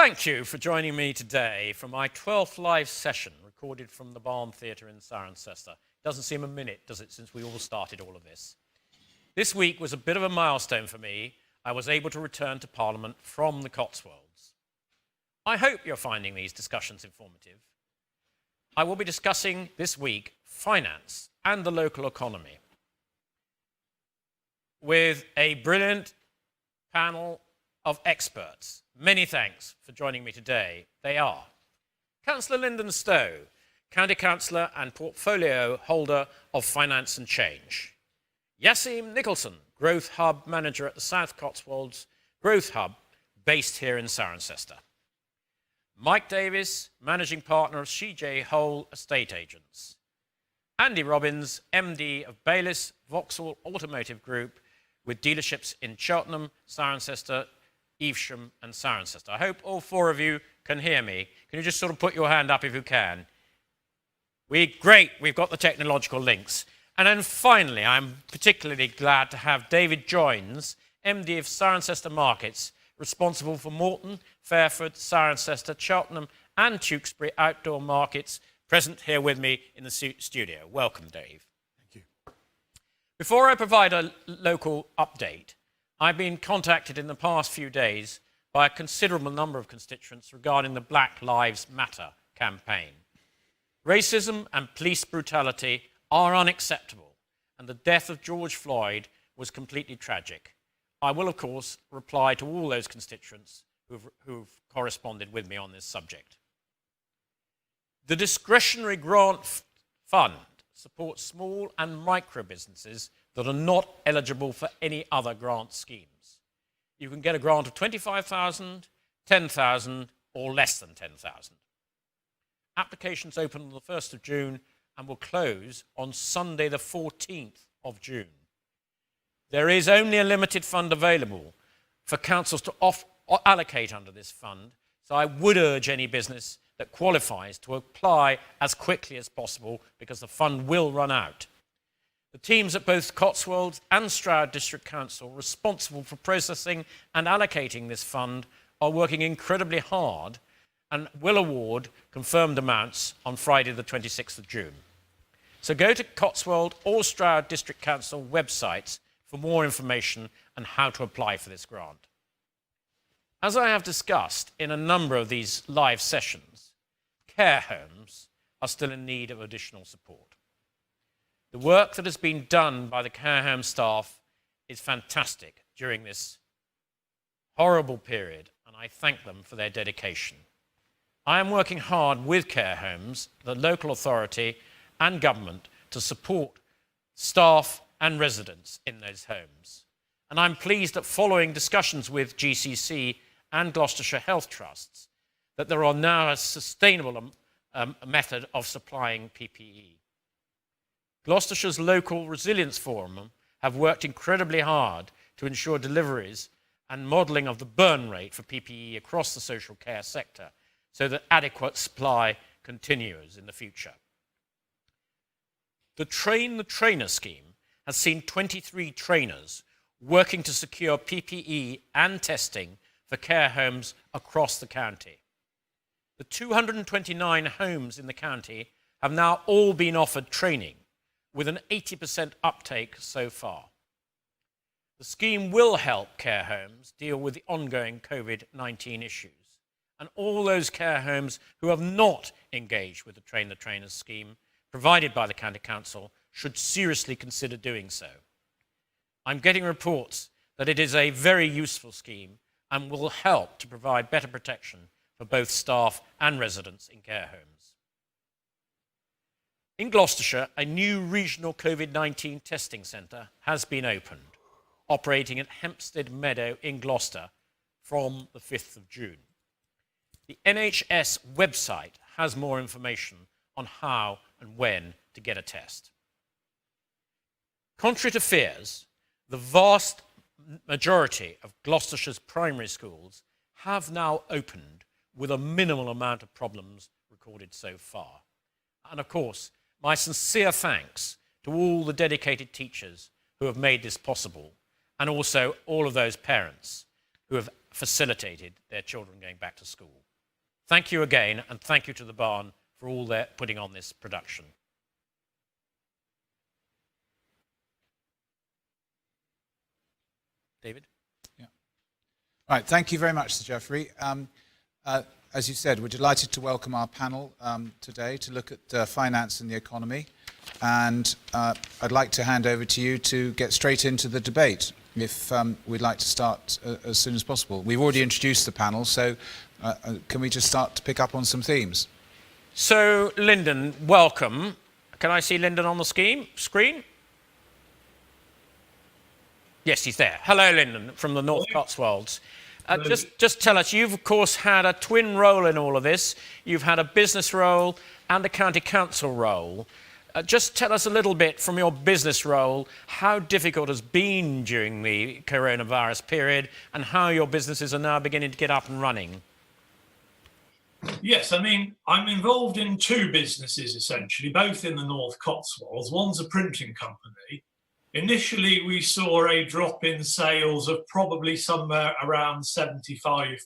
Thank you for joining me today for my 12th live session recorded from the Barn Theatre in Cirencester. Doesn't seem a minute, does it, since we all started all of this. This week was a bit of a milestone for me. I was able to return to Parliament from the Cotswolds. I hope you're finding these discussions informative. I will be discussing this week finance and the local economy with a brilliant panel of experts. Many thanks for joining me today. They are Councillor Lynden Stowe, County Councillor and Portfolio Holder of Finance and Change. Yesim Nicholson, Growth Hub Manager at the South Cotswolds Growth Hub, based here in Cirencester. Mike Davis, Managing Partner of CJ Hole Estate Agents. Andy Robbins, MD of Baylis, Vauxhall Automotive Group, with dealerships in Cheltenham, Cirencester, Evesham and Cirencester. I hope all four of you can hear me. Can you just sort of put your hand up if you can? Great, we've got the technological links. And then finally, I'm particularly glad to have David Joynes, MD of Cirencester Markets, responsible for Morton, Fairford, Cirencester, Cheltenham and Tewkesbury outdoor markets, present here with me in the studio. Welcome, Dave. Thank you. Before I provide a local update, I've been contacted in the past few days by a considerable number of constituents regarding the Black Lives Matter campaign. Racism and police brutality are unacceptable, and the death of George Floyd was completely tragic. I will, of course, reply to all those constituents who've corresponded with me on this subject. The Discretionary Grant Fund supports small and micro businesses that are not eligible for any other grant schemes. You can get a grant of £25,000, £10,000 or less than £10,000. Applications open on the 1st of June and will close on Sunday the 14th of June. There is only a limited fund available for councils to allocate under this fund, so I would urge any business that qualifies to apply as quickly as possible because the fund will run out. The teams at both Cotswold and Stroud District Council responsible for processing and allocating this fund are working incredibly hard and will award confirmed amounts on Friday the 26th of June. So go to Cotswold or Stroud District Council websites for more information on how to apply for this grant. As I have discussed in a number of these live sessions, care homes are still in need of additional support. The work that has been done by the care home staff is fantastic during this horrible period, and I thank them for their dedication. I am working hard with care homes, the local authority and government to support staff and residents in those homes. And I'm pleased that following discussions with GCC and Gloucestershire Health Trusts, that there are now a sustainable method of supplying PPE. Gloucestershire's local resilience forum have worked incredibly hard to ensure deliveries and modelling of the burn rate for PPE across the social care sector so that adequate supply continues in the future. The Train the Trainer scheme has seen 23 trainers working to secure PPE and testing for care homes across the county. The 229 homes in the county have now all been offered training, with an 80% uptake so far. The scheme will help care homes deal with the ongoing COVID-19 issues, and all those care homes who have not engaged with the Train the Trainers scheme provided by the County Council should seriously consider doing so. I'm getting reports that it is a very useful scheme and will help to provide better protection for both staff and residents in care homes. In Gloucestershire, a new regional COVID-19 testing centre has been opened, operating at Hempstead Meadow in Gloucester from the 5th of June. The NHS website has more information on how and when to get a test. Contrary to fears, the vast majority of Gloucestershire's primary schools have now opened with a minimal amount of problems recorded so far. And of course, my sincere thanks to all the dedicated teachers who have made this possible, and also all of those parents who have facilitated their children going back to school. Thank you again, and thank you to the Barn for all their putting on this production. David? Yeah. Right, thank you very much, Sir Geoffrey. As you said, we're delighted to welcome our panel today to look at finance and the economy. And I'd like to hand over to you to get straight into the debate, if we'd like to start as soon as possible. We've already introduced the panel, so can we just start to pick up on some themes? So, Lynden, welcome. Can I see Lynden on the screen? Yes, he's there. Hello, Lynden, from the North Cotswolds. Just tell us, you've of course had a twin role in all of this. You've had a business role and a county council role. Just tell us a little bit from your business role how difficult it has been during the coronavirus period and how your businesses are now beginning to get up and running. Yes, I mean, I'm involved in two businesses essentially, both in the North Cotswolds. One's a printing company. Initially, we saw a drop in sales of probably somewhere around 75%.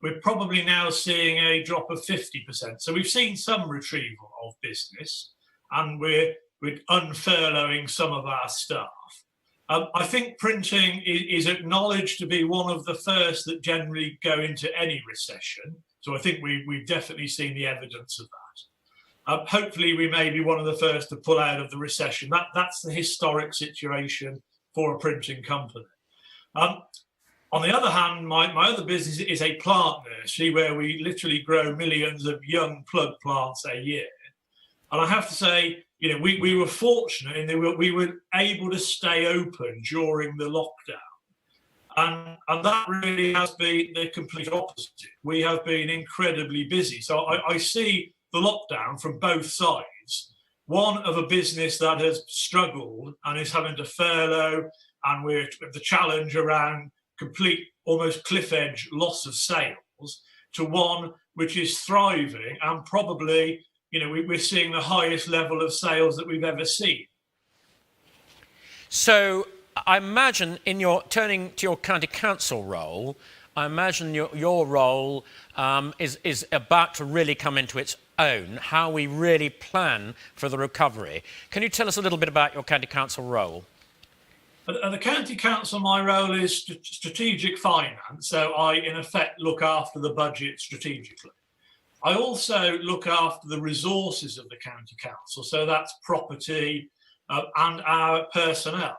We're probably now seeing a drop of 50%. So we've seen some retrieval of business, and we're unfurloughing some of our staff. I think printing is acknowledged to be one of the first that generally go into any recession. So I think we've definitely seen the evidence of that. Hopefully, we may be one of the first to pull out of the recession. That's the historic situation for a printing company. On the other hand, my other business is a plant nursery where we literally grow millions of young plug plants a year. And I have to say, you know, we were fortunate in that we were able to stay open during the lockdown. And that really has been the complete opposite. We have been incredibly busy. So I see the lockdown from both sides. One of a business that has struggled and is having to furlough, and we're the challenge around complete, almost cliff edge loss of sales, to one which is thriving and probably, you know, we're seeing the highest level of sales that we've ever seen. So I imagine in your turning to your county council role, I imagine your role is about to really come into its own, how we really plan for the recovery. Can you tell us a little bit about your county council role? At the county council, my role is strategic finance, so I, in effect, look after the budget strategically. I also look after the resources of the county council, so that's property and our personnel.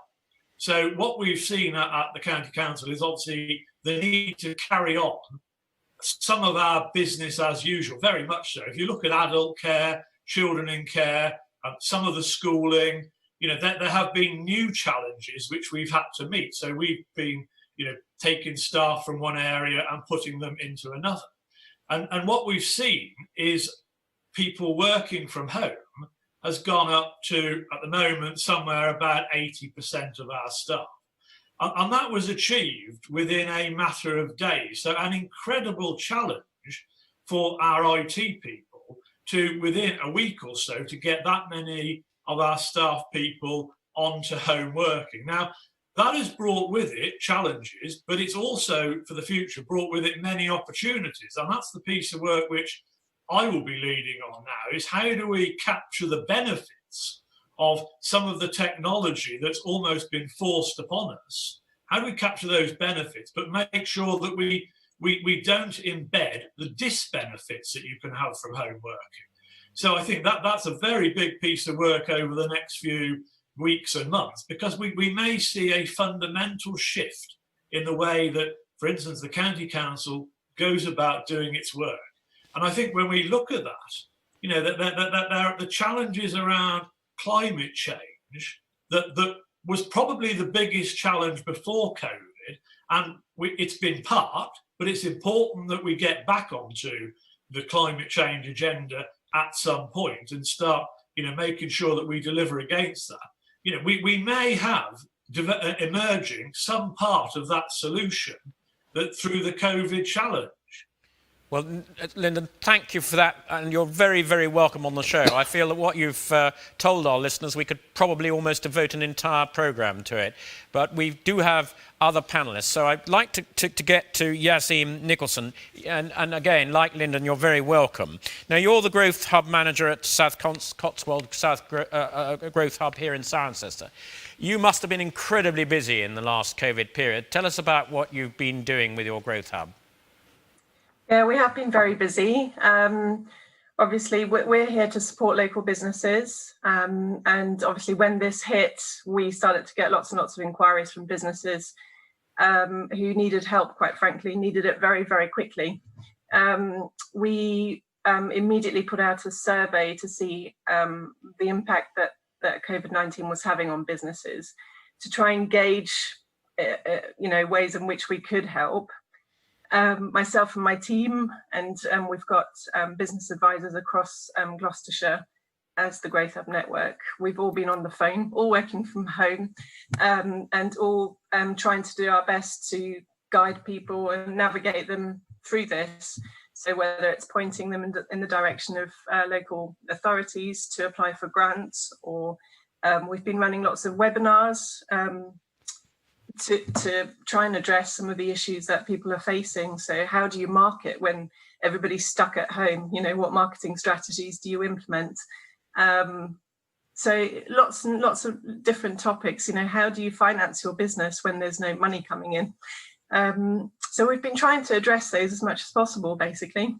So what we've seen at the county council is obviously the need to carry on some of our business as usual, very much so. If you look at adult care, children in care, some of the schooling, you know, there have been new challenges which we've had to meet. So we've been, you know, taking staff from one area and putting them into another. And what we've seen is people working from home has gone up to, at the moment, somewhere about 80% of our staff. And that was achieved within a matter of days. So an incredible challenge for our IT people to, within a week or so, to get that many of our staff people onto home working. Now, that has brought with it challenges, but it's also, for the future, brought with it many opportunities. And that's the piece of work which I will be leading on now, is how do we capture the benefits of some of the technology that's almost been forced upon us? How do we capture those benefits, but make sure that we don't embed the disbenefits that you can have from home working? So I think that's a very big piece of work over the next few weeks and months, because we may see a fundamental shift in the way that, for instance, the county council goes about doing its work. And I think when we look at that, you know, that there are the challenges around climate change that was probably the biggest challenge before COVID, and it's been parked, but it's important that we get back onto the climate change agenda at some point and start, you know, making sure that we deliver against that. You know, we may have emerging some part of that solution that through the COVID challenge. Well, Lynden, thank you for that, and you're very, very welcome on the show. I feel that what you've told our listeners, we could probably almost devote an entire programme to it. But we do have other panellists, so I'd like to get to Yesim Nicholson. And again, like Lynden, you're very welcome. Now, you're the Growth Hub Manager at South Cotswold Growth Hub here in Cirencester. You must have been incredibly busy in the last COVID period. Tell us about what you've been doing with your Growth Hub. Yeah, we have been very busy. Obviously, we're here to support local businesses. And obviously, when this hit, we started to get lots and lots of inquiries from businesses who needed help, quite frankly, needed it very, very quickly. We immediately put out a survey to see the impact that COVID-19 was having on businesses, to try and gauge ways in which we could help. Myself and my team, and we've got business advisors across Gloucestershire as the Growth Hub Network. We've all been on the phone, all working from home, and all trying to do our best to guide people and navigate them through this. So whether it's pointing them in the direction of local authorities to apply for grants, or we've been running lots of webinars to try and address some of the issues that people are facing. So how do you market when everybody's stuck at home? What marketing strategies do you implement? So lots and lots of different topics. How do you finance your business when there's no money coming in? So we've been trying to address those as much as possible, basically.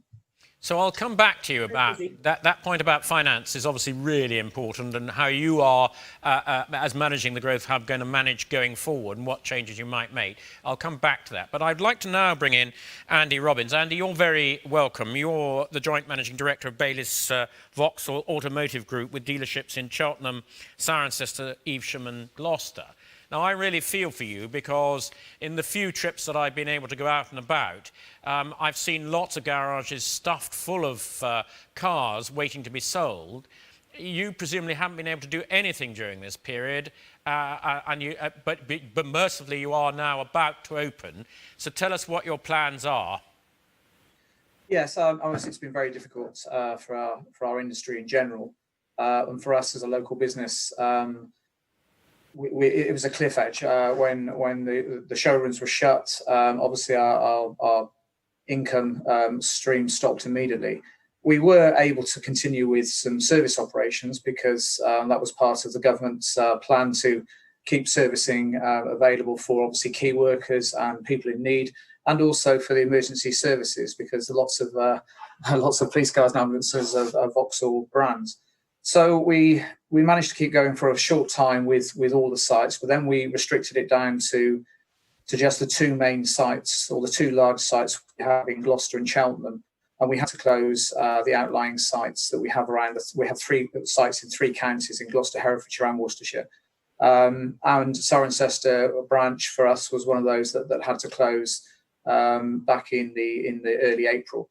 So I'll come back to you about that point about finance is obviously really important, and how you are, as managing the Growth Hub, going to manage going forward and what changes you might make. I'll come back to that. But I'd like to now bring in Andy Robbins. Andy, you're very welcome. You're the Joint Managing Director of Baylis Vauxhall Automotive Group, with dealerships in Cheltenham, Cirencester, Evesham and Gloucester. Now, I really feel for you, because in the few trips that I've been able to go out and about, I've seen lots of garages stuffed full of cars waiting to be sold. You presumably haven't been able to do anything during this period, but mercifully you are now about to open. So tell us what your plans are. Yes, obviously it's been very difficult for our industry in general, and for us as a local business. It was a cliff edge when the showrooms were shut. Obviously, our income stream stopped immediately. We were able to continue with some service operations, because that was part of the government's plan to keep servicing available for obviously key workers and people in need, and also for the emergency services, because lots of police cars and ambulances are Vauxhall brands. So we managed to keep going for a short time with all the sites, but then we restricted it down to just the two main sites, or the two large sites we have in Gloucester and Cheltenham, and we had to close the outlying sites that we have around us. We have 3 sites in 3 counties, in Gloucester, Herefordshire and Worcestershire. And Cirencester branch for us was one of those that had to close back in the early April.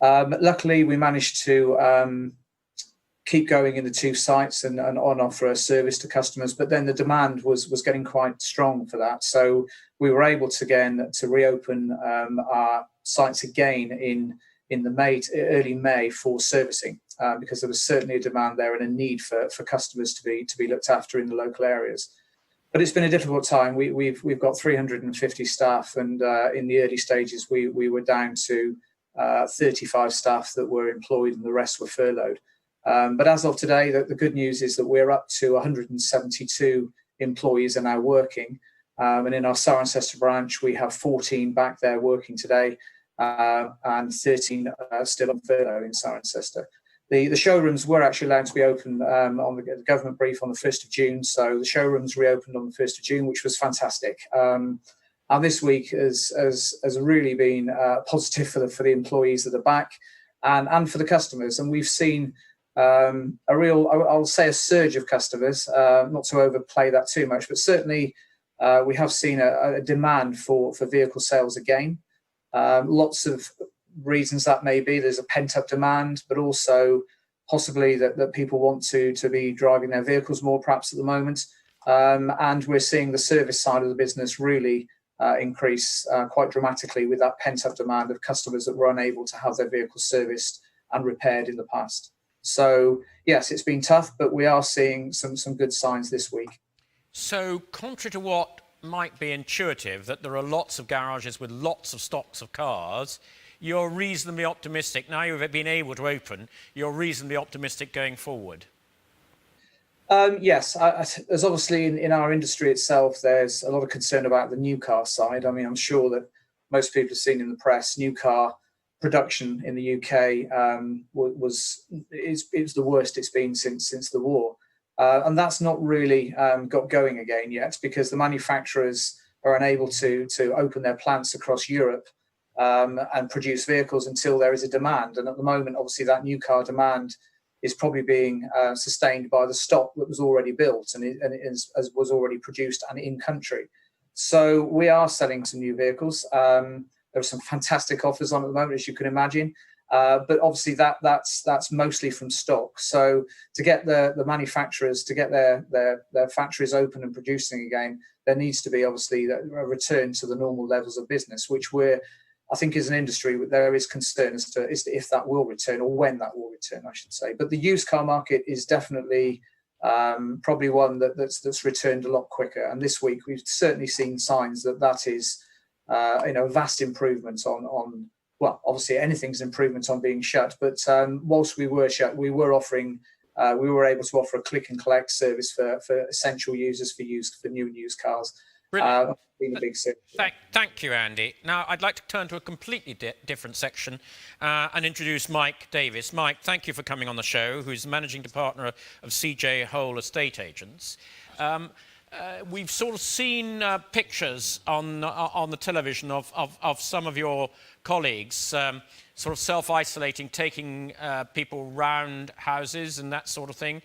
Luckily, we managed to keep going in the 2 sites and on offer a service to customers, but then the demand was getting quite strong for that. So we were able to reopen our sites again in early May for servicing, because there was certainly a demand there and a need for customers to be looked after in the local areas. But it's been a difficult time. We've got 350 staff, and in the early stages we were down to 35 staff that were employed, and the rest were furloughed. But as of today, the good news is that we're up to 172 employees are now working. And in our Cirencester branch, we have 14 back there working today, and 13 still on furlough in Cirencester. The showrooms were actually allowed to be open on the government brief on the 1st of June. So the showrooms reopened on the 1st of June, which was fantastic. And this week has really been positive for the employees that are back, and for the customers. And we've seen a real, I'll say, a surge of customers, not to overplay that too much, but certainly we have seen a demand for vehicle sales again. Lots of reasons that may be. There's a pent-up demand, but also possibly that people want to be driving their vehicles more perhaps at the moment. And we're seeing the service side of the business really increase quite dramatically with that pent-up demand of customers that were unable to have their vehicles serviced and repaired in the past. So yes, it's been tough, but we are seeing some good signs this week. So contrary to what might be intuitive, that there are lots of garages with lots of stocks of cars, you're reasonably optimistic. Now you've been able to open, you're reasonably optimistic going forward. Yes, there's obviously in our industry itself, there's a lot of concern about the new car side. I mean, I'm sure that most people have seen in the press, new car production in the UK is the worst it's been since the war. And that's not really got going again yet, because the manufacturers are unable to open their plants across Europe and produce vehicles until there is a demand. And at the moment, obviously, that new car demand is probably being sustained by the stock that was already built and was already produced and in country. So we are selling some new vehicles. There are some fantastic offers on at the moment, as you can imagine. But obviously that's mostly from stock. So to get the manufacturers to get their factories open and producing again, there needs to be obviously a return to the normal levels of business, which I think as an industry, there is concern as to if that will return or when that will return, I should say. But the used car market is definitely probably one that's returned a lot quicker. And this week we've certainly seen signs that is vast improvements on well, obviously anything's improvement on being shut. But whilst we were shut, we were able to offer a click and collect service for essential users for new and used cars. Brilliant. Been a big service. Thank you, Andy. Now, I'd like to turn to a completely different section and introduce Mike Davis. Mike, thank you for coming on the show, who's managing partner of CJ Hole Estate Agents. We've sort of seen pictures on the television of some of your colleagues sort of self-isolating, taking people round houses and that sort of thing.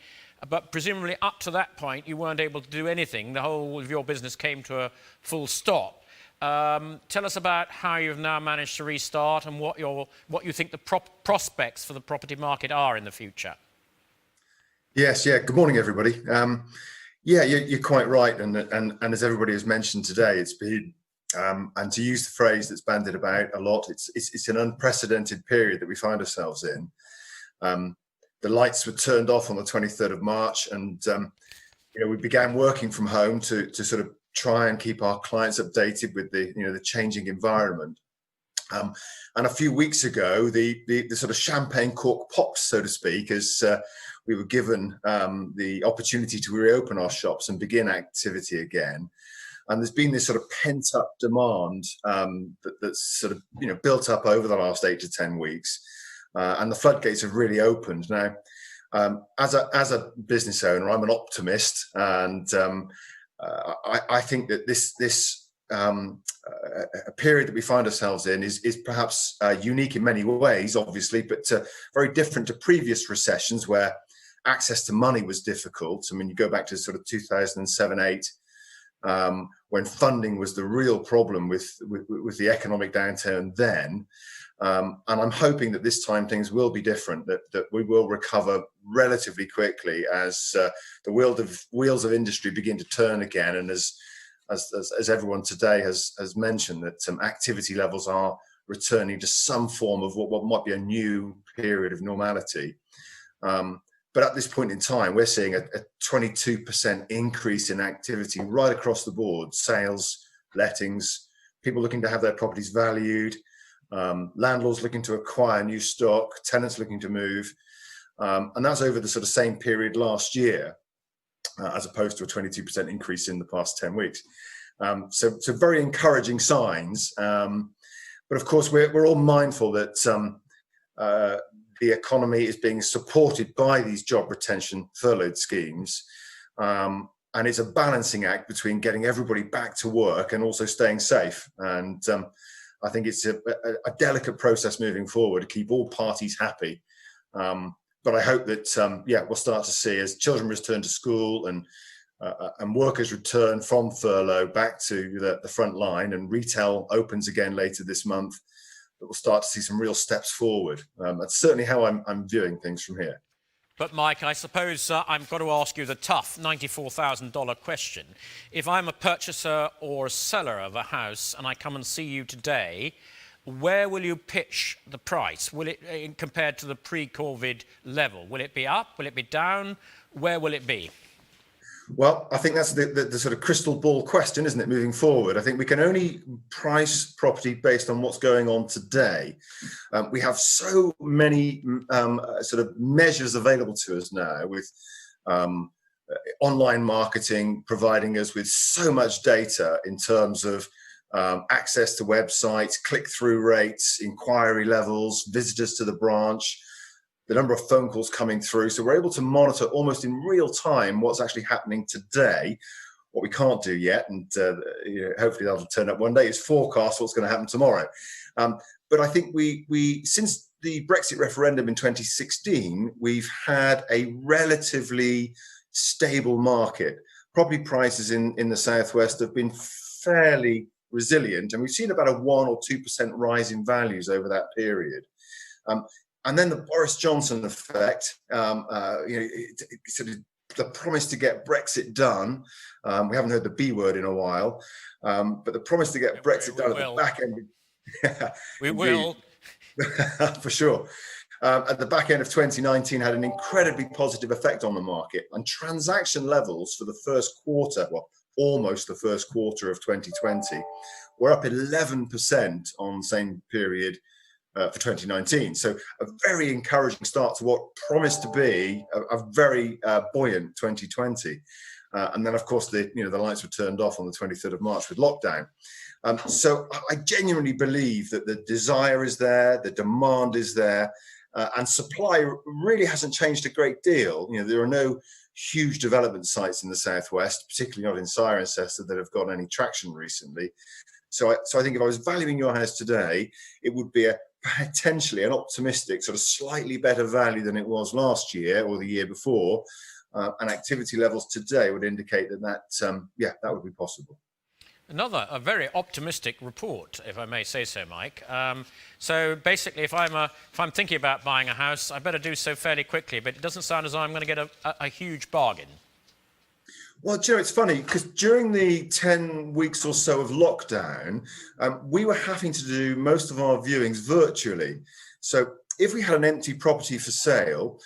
But presumably up to that point, you weren't able to do anything. The whole of your business came to a full stop. Tell us about how you've now managed to restart and what you think the prospects for the property market are in the future. Yes, yeah. Good morning, everybody. Yeah, you're quite right, and as everybody has mentioned today, it's been and to use the phrase that's bandied about a lot, it's an unprecedented period that we find ourselves in. The lights were turned off on the 23rd of March, and we began working from home to sort of try and keep our clients updated with the changing environment. And a few weeks ago, the sort of champagne cork popped, so to speak, as we were given the opportunity to reopen our shops and begin activity again. And there's been this sort of pent-up demand that's sort of built up over the last 8 to 10 weeks, and the floodgates have really opened. Now, as a business owner, I'm an optimist, and I think that this a period that we find ourselves in is perhaps unique in many ways, obviously, but very different to previous recessions where access to money was difficult. I mean, you go back to sort of 2007-8, when funding was the real problem with the economic downturn then. And I'm hoping that this time things will be different, that we will recover relatively quickly as the wheels of industry begin to turn again, and as everyone today has mentioned, that some activity levels are returning to some form of what might be a new period of normality. But at this point in time, we're seeing a 22% increase in activity right across the board: sales, lettings, people looking to have their properties valued, landlords looking to acquire new stock, tenants looking to move. And that's over the sort of same period last year, as opposed to a 22% increase in the past 10 weeks. So very encouraging signs. But of course, we're all mindful that the economy is being supported by these job retention furloughed schemes. And it's a balancing act between getting everybody back to work and also staying safe. And I think it's a delicate process moving forward to keep all parties happy. But I hope that, we'll start to see, as children return to school and workers return from furlough back to the front line, and retail opens again later this month, that we'll start to see some real steps forward. That's certainly how I'm viewing things from here. But Mike, I suppose I've got to ask you the tough $94,000 question. If I'm a purchaser or a seller of a house and I come and see you today, where will you pitch the price? Will it, compared to the pre-COVID level, will it be up? Will it be down? Where will it be? Well, I think that's the sort of crystal ball question, isn't it, moving forward? I think we can only price property based on what's going on today. We have so many sort of measures available to us now with online marketing providing us with so much data in terms of access to websites, click-through rates, inquiry levels, visitors to the branch, the number of phone calls coming through. So we're able to monitor almost in real time what's actually happening today. What we can't do yet, and hopefully that'll turn up one day, is forecast what's going to happen tomorrow. But I think we since the Brexit referendum in 2016, we've had a relatively stable market. Property prices in the Southwest have been fairly resilient, and we've seen about a 1 or 2% rise in values over that period. And then the Boris Johnson effect, sort of the promise to get Brexit done. We haven't heard the B word in a while, but the promise to get Brexit done at the back end. We will. For sure. At the back end of 2019 had an incredibly positive effect on the market, and transaction levels for the first quarter, well, almost the first quarter of 2020, were up 11% on the same period for 2019. So a very encouraging start to what promised to be a very buoyant 2020. And then, of course, the lights were turned off on the 23rd of March with lockdown. So I genuinely believe that the desire is there, the demand is there, and supply really hasn't changed a great deal. There are no huge development sites in the Southwest, particularly not in Cirencester, that have got any traction recently. So I think if I was valuing your house today, it would be potentially an optimistic, sort of slightly better value than it was last year or the year before. And activity levels today would indicate that would be possible. A very optimistic report, if I may say so, Mike. So basically, if I'm thinking about buying a house, I better do so fairly quickly. But it doesn't sound as though I'm going to get a huge bargain. Well, Joe, it's funny because during the 10 weeks or so of lockdown, we were having to do most of our viewings virtually. So if we had an empty property for sale,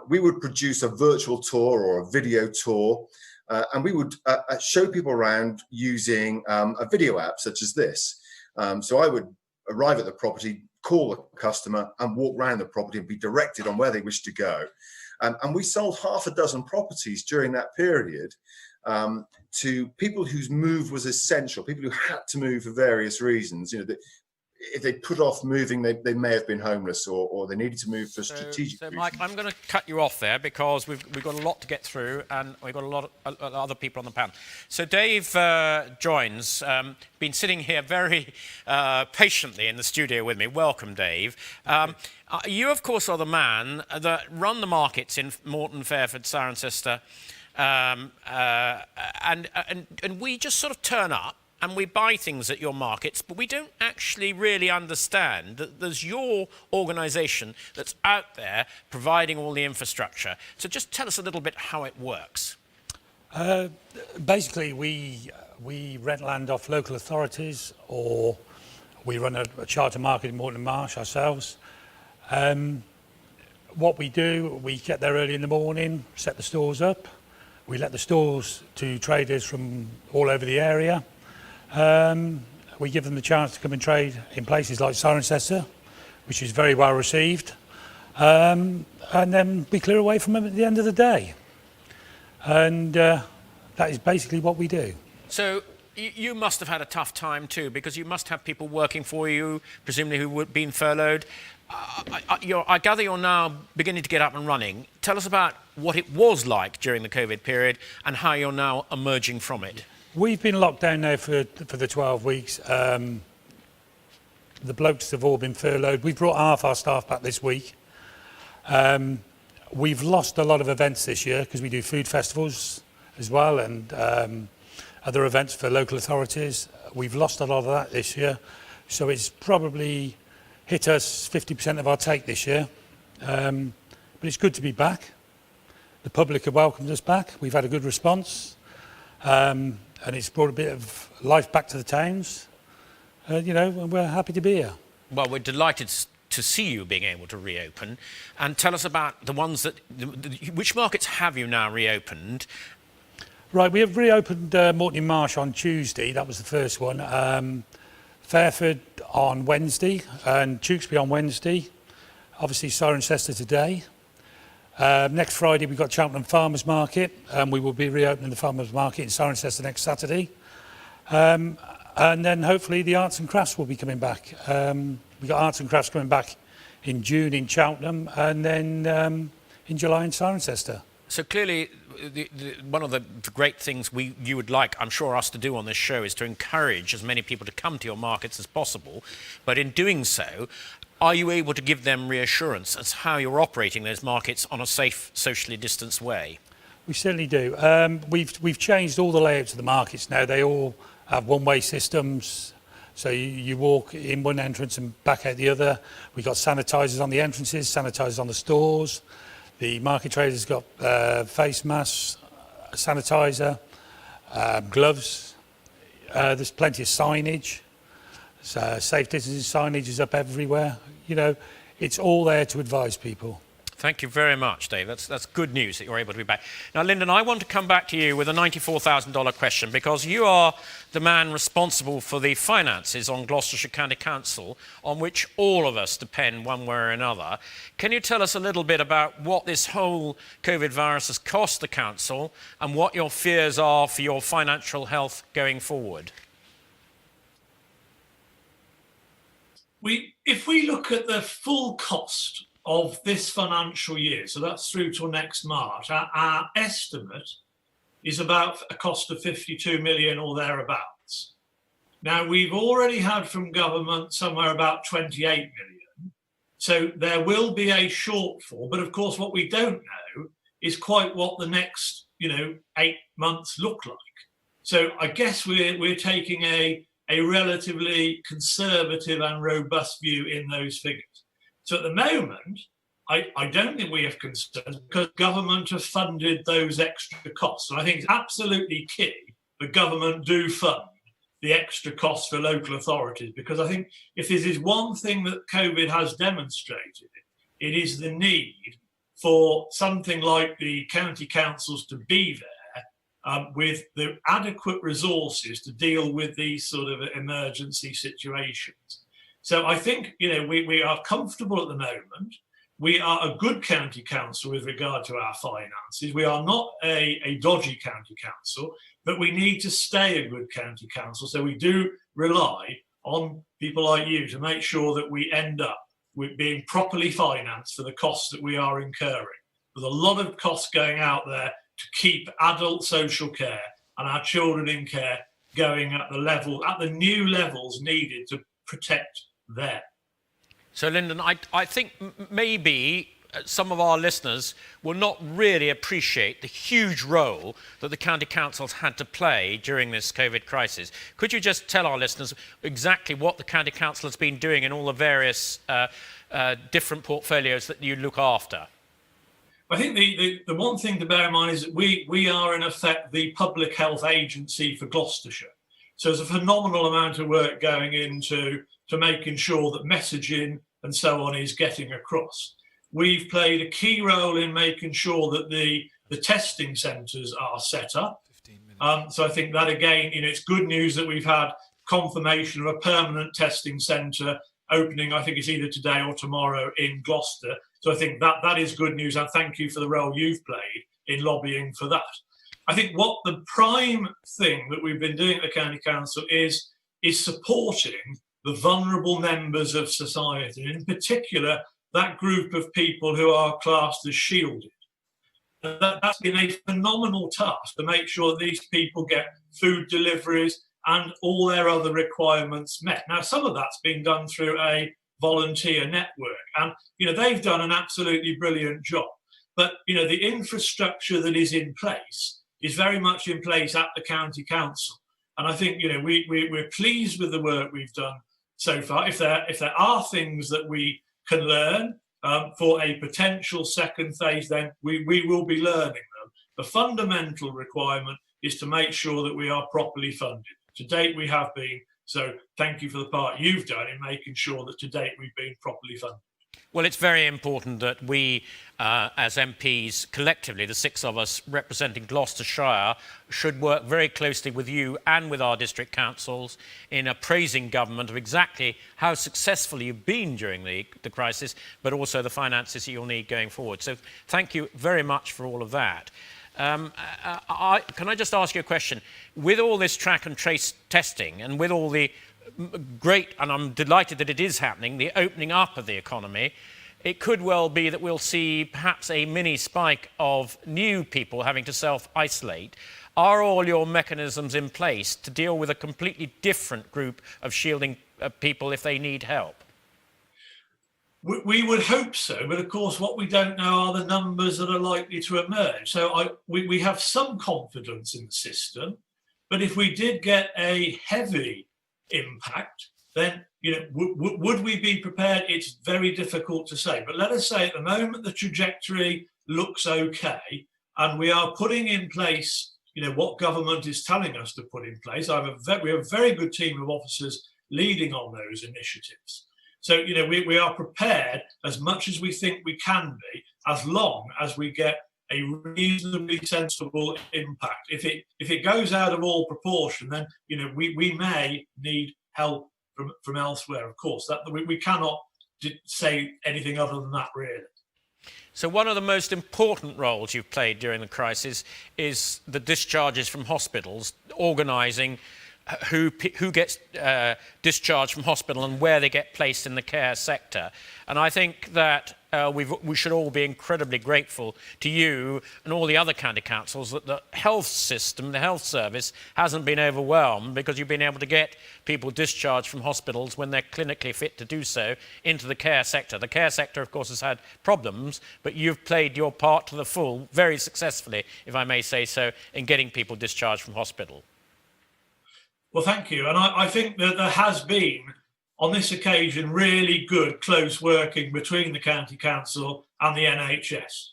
we would produce a virtual tour or a video tour, and we would show people around using a video app such as this. So I would arrive at the property, call the customer, and walk around the property and be directed on where they wish to go. And we sold half a dozen properties during that period to people whose move was essential, people who had to move for various reasons. If they put off moving, they may have been homeless or they needed to move for strategic reasons. Mike, I'm going to cut you off there because we've got a lot to get through and we've got a lot of other people on the panel. So Dave Joynes, been sitting here very patiently in the studio with me. Welcome, Dave. You, of course, are the man that run the markets in Morton, Fairford, Cirencester, and we just sort of turn up and we buy things at your markets, but we don't actually really understand that there's your organisation that's out there providing all the infrastructure. So just tell us a little bit how it works. Basically, we rent land off local authorities, or we run a charter market in Morton Marsh ourselves. What we do, we get there early in the morning, set the stores up. We let the stores to traders from all over the area. We give them the chance to come and trade in places like Cirencester, which is very well received. And then we clear away from them at the end of the day. And that is basically what we do. So you must have had a tough time too, because you must have people working for you, presumably who would been furloughed. I gather you're now beginning to get up and running. Tell us about what it was like during the COVID period and how you're now emerging from it. We've been locked down now for the 12 weeks. The blokes have all been furloughed. We've brought half our staff back this week. We've lost a lot of events this year because we do food festivals as well and other events for local authorities. We've lost a lot of that this year. So it's probably hit us 50% of our take this year. But it's good to be back. The public have welcomed us back. We've had a good response, and it's brought a bit of life back to the towns. And we're happy to be here. Well, we're delighted to see you being able to reopen. And tell us about the ones that... which markets have you now reopened? Right, we have reopened Morton Marsh on Tuesday. That was the first one. Fairford on Wednesday and Tewkesbury on Wednesday. Obviously Cirencester today. Next Friday we've got Cheltenham Farmers Market, and we will be reopening the Farmers Market in Cirencester next Saturday. And then hopefully the arts and crafts will be coming back. We've got arts and crafts coming back in June in Cheltenham, and then in July in Cirencester. So clearly, one of the great things you would like, I'm sure, us to do on this show is to encourage as many people to come to your markets as possible. But in doing so, are you able to give them reassurance as how you're operating those markets on a safe, socially distanced way? We certainly do. We've changed all the layouts of the markets now. They all have one-way systems. So you walk in one entrance and back out the other. We've got sanitisers on the entrances, sanitisers on the stores. The market traders got face masks, sanitizer, gloves. There's plenty of signage. Safe distancing signage is up everywhere. It's all there to advise people. Thank you very much, Dave. That's good news that you're able to be back. Now, Lynden, I want to come back to you with a $94,000 question, because you are the man responsible for the finances on Gloucestershire County Council, on which all of us depend one way or another. Can you tell us a little bit about what this whole COVID virus has cost the council and what your fears are for your financial health going forward? If we look at the full cost of this financial year, so that's through till next March, our estimate is about a cost of 52 million or thereabouts. Now, we've already had from government somewhere about 28 million, so there will be a shortfall, but of course what we don't know is quite what the next 8 months look like. So I guess we're taking a relatively conservative and robust view in those figures. So at the moment, I don't think we have concerns, because government have funded those extra costs. And I think it's absolutely key that government do fund the extra costs for local authorities, because I think if this is one thing that COVID has demonstrated, it is the need for something like the county councils to be there with the adequate resources to deal with these sort of emergency situations. So I think, we are comfortable at the moment. We are a good county council with regard to our finances. We are not a dodgy county council, but we need to stay a good county council. So we do rely on people like you to make sure that we end up with being properly financed for the costs that we are incurring. There's a lot of costs going out there to keep adult social care and our children in care going at the new levels needed to protect them. So, Lynden, I think maybe some of our listeners will not really appreciate the huge role that the county councils had to play during this COVID crisis. Could you just tell our listeners exactly what the county council has been doing in all the various different portfolios that you look after? I think the one thing to bear in mind is that we are in effect the public health agency for Gloucestershire. So there's a phenomenal amount of work going into making sure that messaging and so on is getting across. We've played a key role in making sure that the testing centres are set up. So I think that, again, it's good news that we've had confirmation of a permanent testing centre opening, I think it's either today or tomorrow, in Gloucester. So I think that is good news, and thank you for the role you've played in lobbying for that. I think what the prime thing that we've been doing at the County Council is supporting the vulnerable members of society, and in particular, that group of people who are classed as shielded. That's been a phenomenal task to make sure that these people get food deliveries and all their other requirements met. Now, some of that's been done through a volunteer network, and they've done an absolutely brilliant job. But the infrastructure that is in place is very much in place at the County Council, and I think we're pleased with the work we've done so far. If there are things that we can learn for a potential second phase, then we will be learning them. The fundamental requirement is to make sure that we are properly funded. To date, we have been. So thank you for the part you've done in making sure that to date we've been properly funded. Well, it's very important that we, as MPs, collectively, the 6 of us representing Gloucestershire, should work very closely with you and with our district councils in appraising government of exactly how successful you've been during the crisis, but also the finances you'll need going forward. So thank you very much for all of that. Can I just ask you a question? With all this track and trace testing and with all the great, and I'm delighted that it is happening, the opening up of the economy, it could well be that we'll see perhaps a mini spike of new people having to self-isolate. Are all your mechanisms in place to deal with a completely different group of shielding people if they need help? We would hope so, but of course what we don't know are the numbers that are likely to emerge. So we have some confidence in the system, but if we did get a heavy impact, then would we be prepared? It's very difficult to say. But let us say at the moment the trajectory looks okay, and we are putting in place, what government is telling us to put in place. We have a very good team of officers leading on those initiatives. So we are prepared as much as we think we can be, as long as we get a reasonably sensible impact. If it goes out of all proportion, then we may need help from elsewhere. Of course, that we cannot say anything other than that, really. So one of the most important roles you've played during the crisis is the discharges from hospitals, organising who gets discharged from hospital and where they get placed in the care sector. And I think that we should all be incredibly grateful to you and all the other county councils that the health system, the health service, hasn't been overwhelmed, because you've been able to get people discharged from hospitals when they're clinically fit to do so into the care sector. The care sector, of course, has had problems, but you've played your part to the full, very successfully, if I may say so, in getting people discharged from hospital. Well, thank you. And I think that there has been, on this occasion, really good close working between the County Council and the NHS.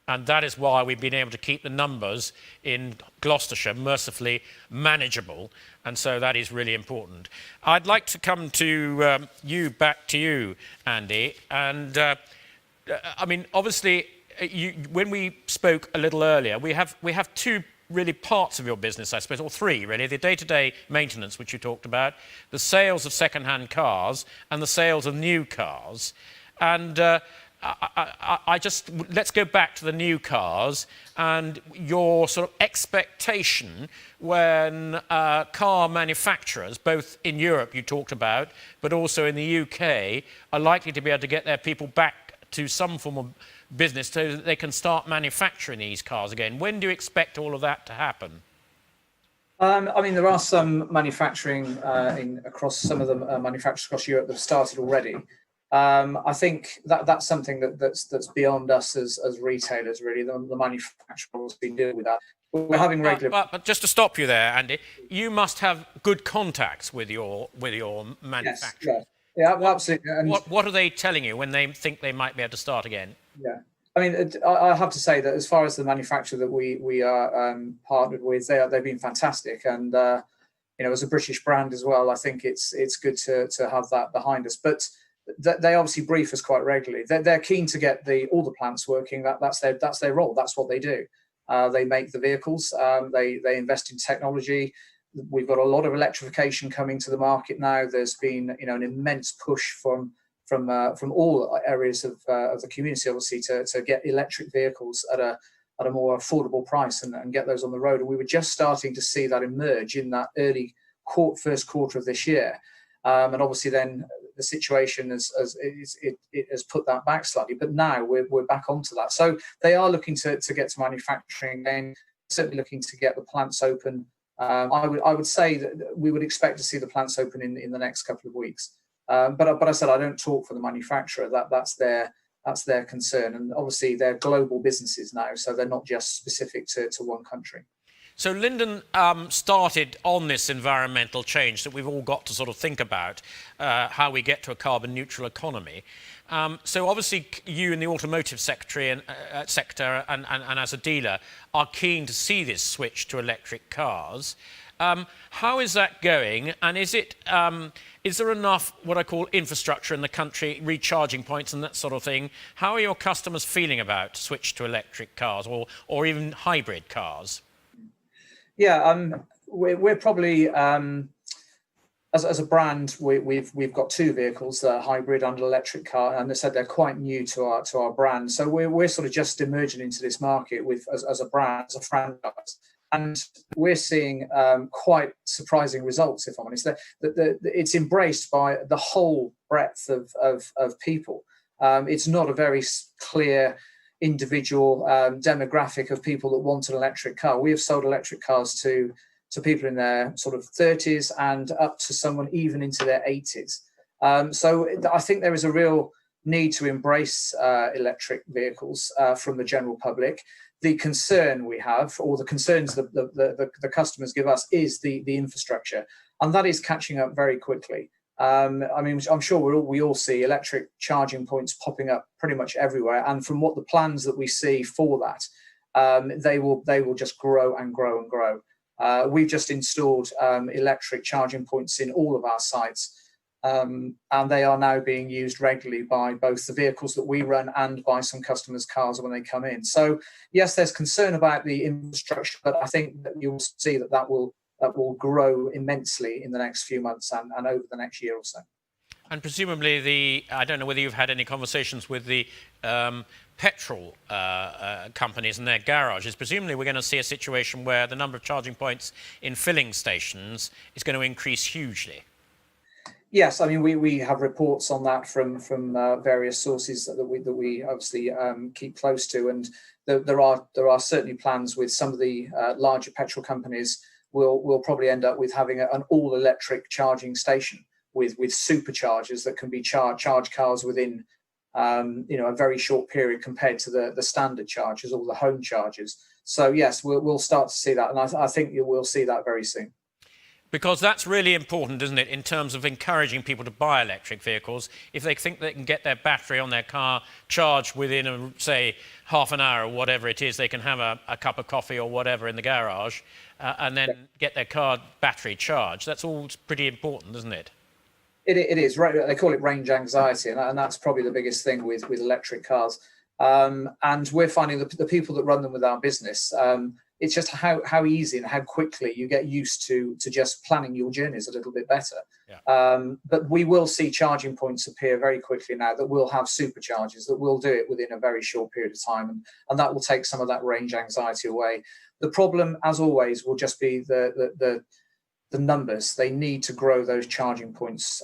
And that is why we've been able to keep the numbers in Gloucestershire mercifully manageable. And so that is really important. I'd like to come to back to you, Andy. And I mean, obviously, when we spoke a little earlier, we have two really parts of your business, I suppose, or three really: the day-to-day maintenance, which you talked about, the sales of second-hand cars, and the sales of new cars. And let's go back to the new cars and your sort of expectation when car manufacturers, both in Europe you talked about, but also in the UK, are likely to be able to get their people back to some form of business so that they can start manufacturing these cars again. When do you expect all of that to happen? I mean, there are some manufacturing across some of the manufacturers across Europe that have started already. I think that's something that's beyond us as retailers, really. The manufacturers been dealing with that. We're having regular. But just to stop you there, Andy, you must have good contacts with your manufacturers. Yes, yeah, absolutely. And what are they telling you when they think they might be able to start again? Yeah, I mean, I have to say that as far as the manufacturer that we are partnered with, they've been fantastic, and as a British brand as well, I think it's good to have that behind us. But they obviously brief us quite regularly. They're keen to get all the plants working. That's their role. That's what they do. They make the vehicles. They invest in technology. We've got a lot of electrification coming to the market now. There's been an immense push from all areas of the community, obviously, to get electric vehicles at a more affordable price and get those on the road. And we were just starting to see that emerge in that early first quarter of this year. And obviously then the situation has put that back slightly, but now we're back onto that. So they are looking to get to manufacturing again, certainly looking to get the plants open. I would say that we would expect to see the plants open in the next couple of weeks. But I said I don't talk for the manufacturer. That's their concern, and obviously they're global businesses now, so they're not just specific to one country. So Lynden started on this environmental change that we've all got to sort of think about, how we get to a carbon neutral economy. So obviously you in the automotive sector and as a dealer are keen to see this switch to electric cars. How is that going? And is there enough what I call infrastructure in the country, recharging points and that sort of thing? How are your customers feeling about switch to electric cars or even hybrid cars? Yeah, we're probably as a brand, we've got two vehicles that are hybrid and electric car, and they said they're quite new to our brand. So we're sort of just emerging into this market as a brand, as a franchise, and we're seeing quite surprising results. If I'm honest, it's embraced by the whole breadth of people. It's not a very clear individual demographic of people that want an electric car. We have sold electric cars to people in their sort of 30s and up to someone even into their 80s. So I think there is a real need to embrace electric vehicles from the general public. The concern we have, or the concerns that the customers give us, is the infrastructure, and that is catching up very quickly. I mean, I'm sure we all see electric charging points popping up pretty much everywhere, and from what the plans that we see for that, they will just grow and grow and grow. We've just installed electric charging points in all of our sites, and they are now being used regularly by both the vehicles that we run and by some customers' cars when they come in. So yes, there's concern about the infrastructure, but I think that you'll see that will grow immensely in the next few months and over the next year or so. And presumably I don't know whether you've had any conversations with the petrol companies and their garages. Presumably we're going to see a situation where the number of charging points in filling stations is going to increase hugely. Yes, I mean we have reports on that from various sources that we obviously keep close to, and there are certainly plans with some of the larger petrol companies. We'll probably end up with having an all-electric charging station with superchargers that can be charge cars within a very short period compared to the standard chargers or the home chargers. So yes, we'll start to see that, and I think you will see that very soon. Because that's really important, isn't it, in terms of encouraging people to buy electric vehicles. If they think they can get their battery on their car charged within, say, half an hour or whatever it is, they can have a cup of coffee or whatever in the garage and then get their car battery charged. That's all pretty important, isn't it? It is, right? They call it range anxiety, and that's probably the biggest thing with electric cars. And we're finding the people that run them with our business, it's just how easy and how quickly you get used to just planning your journeys a little bit better. Yeah. But we will see charging points appear very quickly now that will have superchargers that will do it within a very short period of time, and that will take some of that range anxiety away. The problem, as always, will just be the numbers. They need to grow those charging points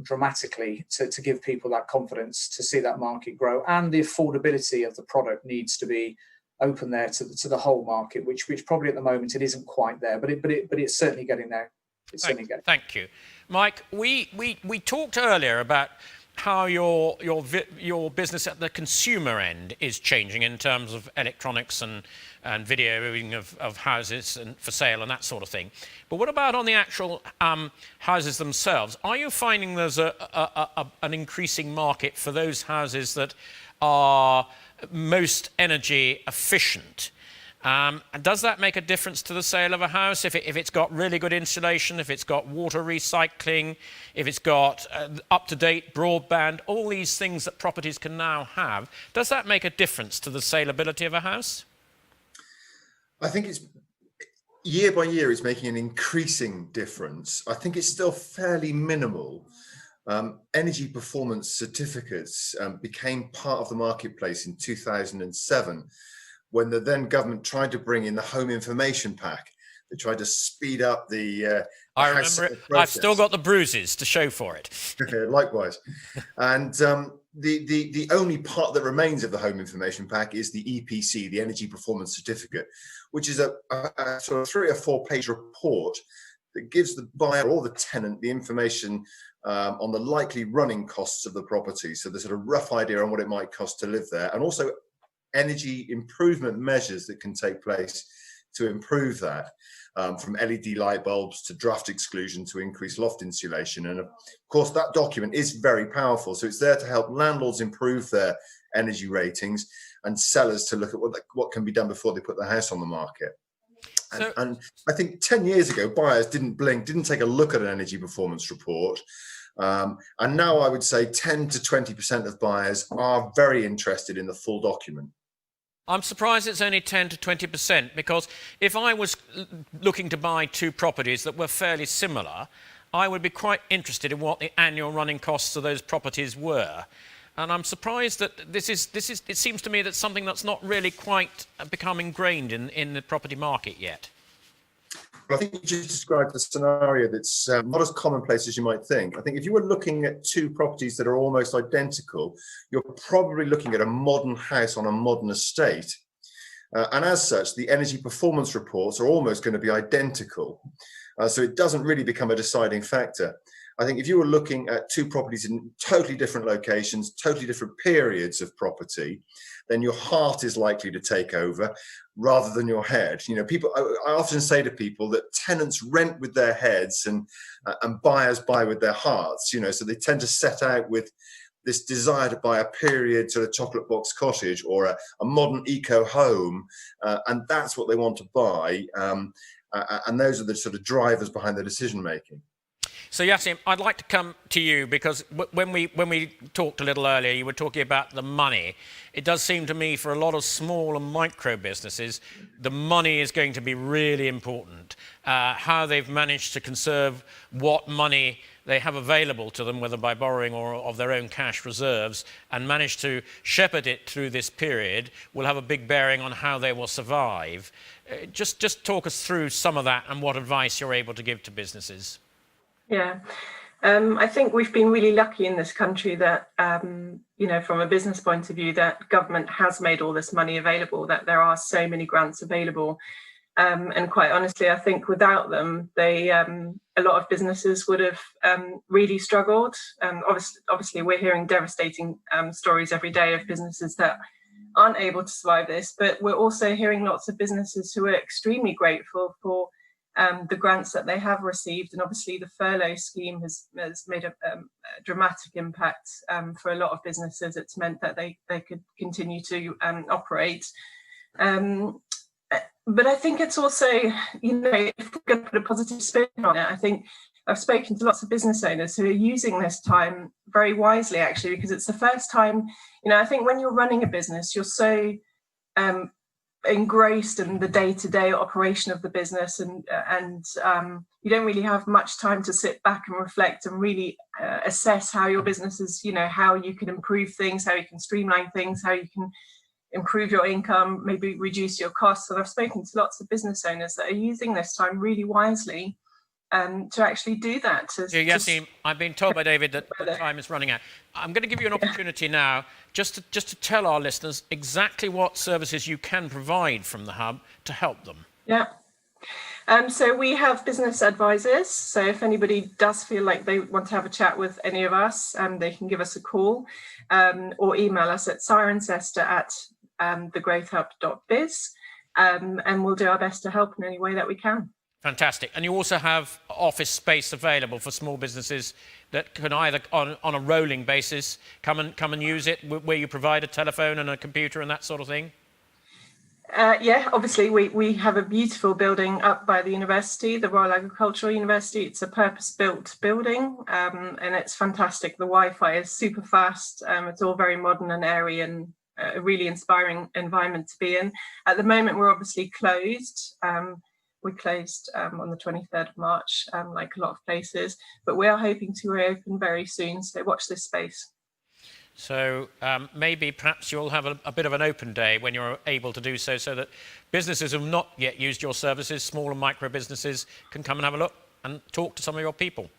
dramatically to give people that confidence to see that market grow, and the affordability of the product needs to be open there to the whole market, which probably at the moment it isn't quite there, but it's certainly getting there. Thank you, Mike. We talked earlier about how your business at the consumer end is changing in terms of electronics and videoing of houses and for sale and that sort of thing. But what about on the actual houses themselves? Are you finding there's an increasing market for those houses that are most energy efficient? And does that make a difference to the sale of a house if it's got really good insulation, if it's got water recycling, if it's got up-to-date broadband, all these things that properties can now have? Does that make a difference to the saleability of a house? I think it's year by year it's making an increasing difference. I think it's still fairly minimal. Energy performance certificates became part of the marketplace in 2007 when the then government tried to bring in the home information pack. They tried to speed up the I remember it. I've still got the bruises to show for it. Likewise. And the only part that remains of the home information pack is the EPC, the Energy Performance Certificate, which is a sort of 3 or 4 page report that gives the buyer or the tenant the information on the likely running costs of the property. So there's a rough idea on what it might cost to live there, and also energy improvement measures that can take place to improve that, from LED light bulbs to draft exclusion to increased loft insulation. And of course, that document is very powerful. So it's there to help landlords improve their energy ratings and sellers to look at what can be done before they put their house on the market. And I think 10 years ago, buyers didn't blink, didn't take a look at an energy performance report. And now I would say 10 to 20% of buyers are very interested in the full document. I'm surprised it's only 10 to 20%, because if I was looking to buy two properties that were fairly similar, I would be quite interested in what the annual running costs of those properties were. And I'm surprised that it seems to me that something that's not really quite become ingrained in the property market yet. Well, I think you just described a scenario that's not as commonplace as you might think. I think if you were looking at two properties that are almost identical, you're probably looking at a modern house on a modern estate. And as such, the energy performance reports are almost going to be identical. So it doesn't really become a deciding factor. I think if you were looking at two properties in totally different locations, totally different periods of property, then your heart is likely to take over rather than your head. You know, I often say to people that tenants rent with their heads and buyers buy with their hearts, you know, so they tend to set out with this desire to buy a period sort of chocolate box cottage or a modern eco home, and that's what they want to buy. And those are the sort of drivers behind the decision making. So Yesim, I'd like to come to you, because when we talked a little earlier, you were talking about the money. It does seem to me for a lot of small and micro businesses, the money is going to be really important. How they've managed to conserve what money they have available to them, whether by borrowing or of their own cash reserves, and manage to shepherd it through this period, will have a big bearing on how they will survive. Just talk us through some of that and what advice you're able to give to businesses. Yeah, I think we've been really lucky in this country that, you know, from a business point of view, that government has made all this money available, that there are so many grants available. And quite honestly, I think without them, a lot of businesses would have really struggled. Obviously, we're hearing devastating stories every day of businesses that aren't able to survive this, but we're also hearing lots of businesses who are extremely grateful for the grants that they have received. And obviously the furlough scheme has made a dramatic impact for a lot of businesses. It's meant that they could continue to operate. But I think it's also, you know, if we're going to put a positive spin on it, I think I've spoken to lots of business owners who are using this time very wisely, actually, because it's the first time, you know, I think when you're running a business, you're so engrossed in the day-to-day operation of the business, and you don't really have much time to sit back and reflect and really assess how your business is, you know, how you can improve things, how you can streamline things, how you can improve your income, maybe reduce your costs. And I've spoken to lots of business owners that are using this time really wisely to actually do that. Yesim, I've been told by David that the time is running out. I'm going to give you an opportunity now just to tell our listeners exactly what services you can provide from the Hub to help them. Yeah. So we have business advisors. So if anybody does feel like they want to have a chat with any of us, they can give us a call or email us at cirencester@thegrowthhub.biz, and we'll do our best to help in any way that we can. Fantastic. And you also have office space available for small businesses that can either on a rolling basis come and use it, where you provide a telephone and a computer and that sort of thing? Yeah, obviously we have a beautiful building up by the university, the Royal Agricultural University. It's a purpose-built building, and it's fantastic. The Wi-Fi is super fast. It's all very modern and airy, and a really inspiring environment to be in. At the moment, we're obviously closed. We closed on the 23rd of March, like a lot of places, but we are hoping to reopen very soon, so watch this space. So maybe perhaps you'll have a bit of an open day when you're able to do so that businesses who have not yet used your services, small and micro businesses, can come and have a look and talk to some of your people.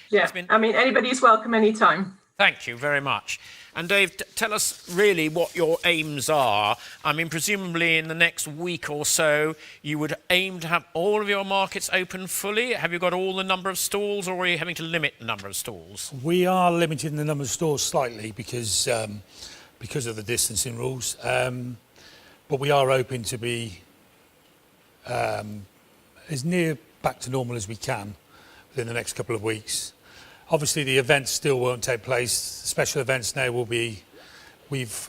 Yeah, I mean, anybody's welcome anytime. Thank you very much. And Dave, tell us really what your aims are. I mean, presumably in the next week or so, you would aim to have all of your markets open fully. Have you got all the number of stalls, or are you having to limit the number of stalls? We are limiting the number of stores slightly because of the distancing rules. But we are hoping to be as near back to normal as we can within the next couple of weeks. Obviously, the events still won't take place. Special events now will be,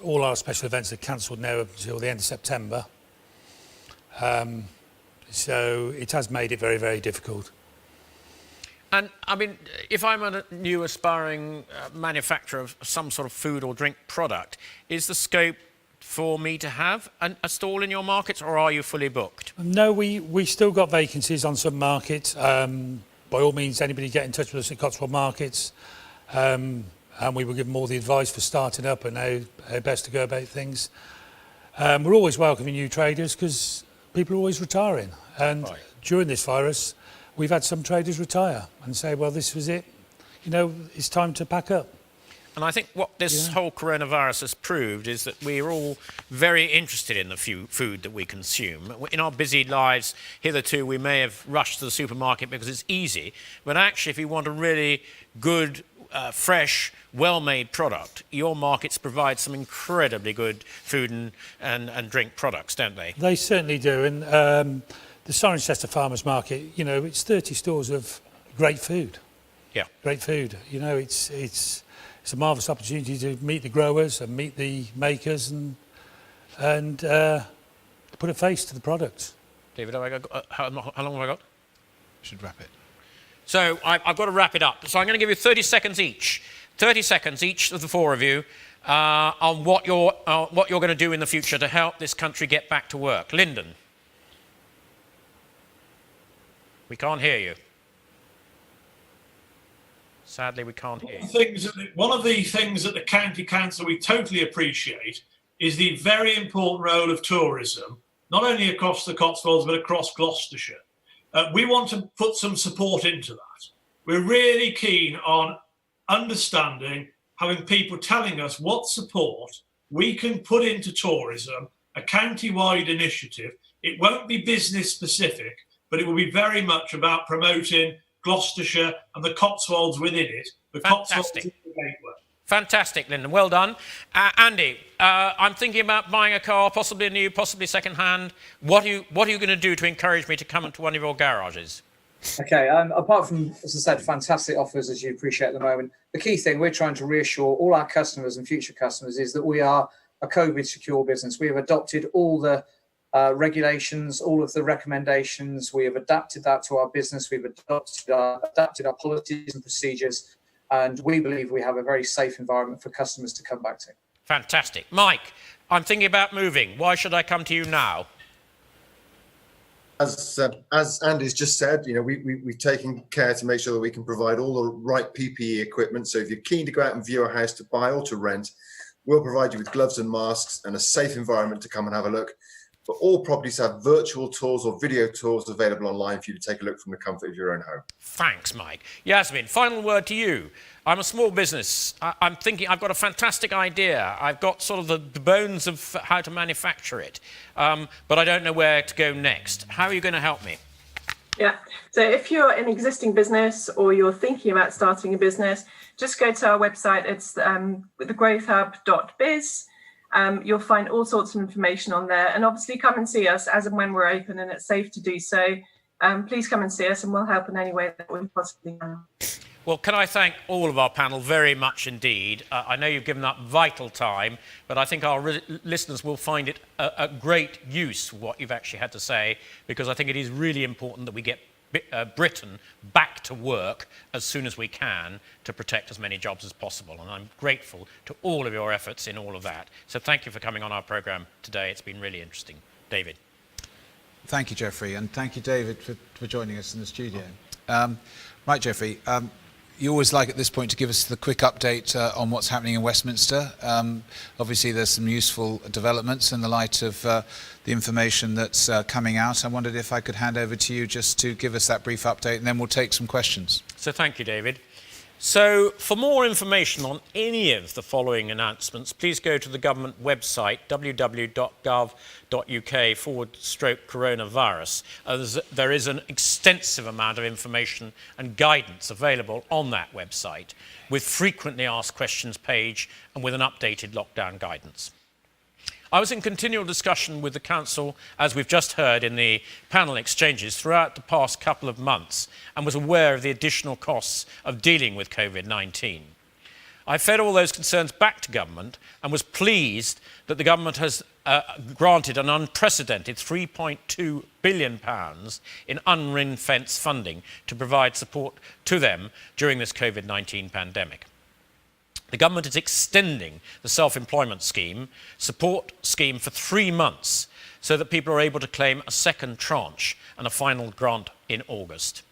all our special events are cancelled now until the end of September. So it has made it very, very difficult. And I mean, if I'm a new aspiring manufacturer of some sort of food or drink product, is the scope for me to have a stall in your markets, or are you fully booked? No, we still got vacancies on some markets. By all means, anybody get in touch with us at Cotswold Markets, and we will give them all the advice for starting up and how best to go about things. We're always welcoming new traders because people are always retiring. And during this virus, we've had some traders retire and say, well, this was it. You know, it's time to pack up. And I think what this whole coronavirus has proved is that we're all very interested in the food that we consume. In our busy lives, hitherto, we may have rushed to the supermarket because it's easy. But actually, if you want a really good, fresh, well-made product, your markets provide some incredibly good food and drink products, don't they? They certainly do. And the Cirencester Farmers Market, you know, it's 30 stores of great food. Yeah. Great food. You know, it's a marvellous opportunity to meet the growers and meet the makers and put a face to the products. David, how long have I got? Should wrap it. So I've got to wrap it up. So I'm going to give you 30 seconds each. 30 seconds each of the four of you on what you're going to do in the future to help this country get back to work. Lynden. We can't hear you. Sadly, we can't hear you. One of the things that the County Council we totally appreciate is the very important role of tourism, not only across the Cotswolds, but across Gloucestershire. We want to put some support into that. We're really keen on understanding, having people telling us what support we can put into tourism, a county-wide initiative. It won't be business specific, but it will be very much about promoting Gloucestershire and the Cotswolds within it. The Cotswolds is the gateway. Fantastic, Lynden. Well done. Andy, I'm thinking about buying a car, possibly new, possibly second-hand. What are you going to do to encourage me to come into one of your garages? Okay, apart from, as I said, fantastic offers, as you appreciate at the moment, the key thing we're trying to reassure all our customers and future customers is that we are a COVID-secure business. We have adopted all the regulations, all of the recommendations. We have adapted that to our business. We've adapted our policies and procedures, and we believe we have a very safe environment for customers to come back to. Fantastic. Mike, I'm thinking about moving. Why should I come to you now? As Andy's just said, you know, we've taken care to make sure that we can provide all the right PPE equipment. So if you're keen to go out and view a house to buy or to rent, we'll provide you with gloves and masks and a safe environment to come and have a look. But all properties have virtual tours or video tours available online for you to take a look from the comfort of your own home. Thanks, Mike. Yasemin, final word to you. I'm a small business. I'm thinking I've got a fantastic idea. I've got sort of the bones of how to manufacture it, but I don't know where to go next. How are you going to help me? Yeah, so if you're an existing business or you're thinking about starting a business, just go to our website. It's thegrowthhub.biz. You'll find all sorts of information on there, and obviously come and see us as and when we're open and it's safe to do so. Please come and see us and we'll help in any way that we possibly can. Well, can I thank all of our panel very much indeed. I know you've given up vital time, but I think our listeners will find it a great use, what you've actually had to say, because I think it is really important that we get Britain back to work as soon as we can to protect as many jobs as possible. And I'm grateful to all of your efforts in all of that. So thank you for coming on our programme today. It's been really interesting. David. Thank you, Geoffrey, and thank you, David, for joining us in the studio. Right, Geoffrey, you always like at this point to give us the quick update on what's happening in Westminster. Obviously, there's some useful developments in the light of the information that's coming out. I wondered if I could hand over to you just to give us that brief update, and then we'll take some questions. So thank you, David. So for more information on any of the following announcements, please go to the government website, www.gov.uk/coronavirus. There is an extensive amount of information and guidance available on that website, with frequently asked questions page and with an updated lockdown guidance. I was in continual discussion with the Council, as we've just heard in the panel exchanges, throughout the past couple of months and was aware of the additional costs of dealing with COVID-19. I fed all those concerns back to government and was pleased that the government has granted an unprecedented £3.2 billion in unring-fenced funding to provide support to them during this COVID-19 pandemic. The government is extending the self-employment scheme, support scheme for 3 months so that people are able to claim a second tranche and a final grant in August.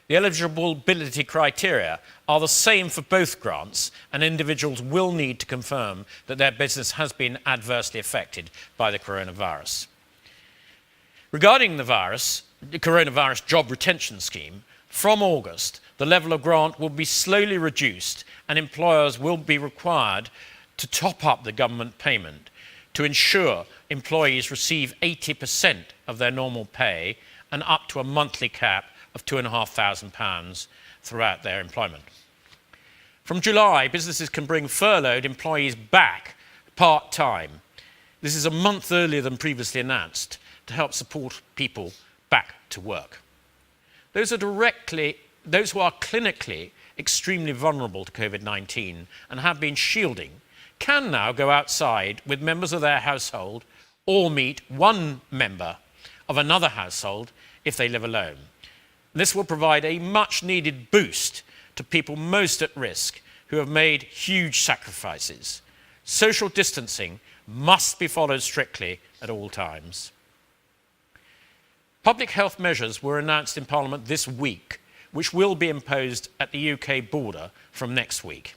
The eligibility criteria are the same for both grants, and individuals will need to confirm that their business has been adversely affected by the coronavirus. Regarding the coronavirus job retention scheme, from August, the level of grant will be slowly reduced and employers will be required to top up the government payment to ensure employees receive 80% of their normal pay and up to a monthly cap of £2,500 throughout their employment. From July, businesses can bring furloughed employees back part-time. This is a month earlier than previously announced to help support people back to work. Those who are clinically extremely vulnerable to COVID-19 and have been shielding can now go outside with members of their household or meet one member of another household if they live alone. This will provide a much-needed boost to people most at risk who have made huge sacrifices. Social distancing must be followed strictly at all times. Public health measures were announced in Parliament this week, which will be imposed at the UK border from next week.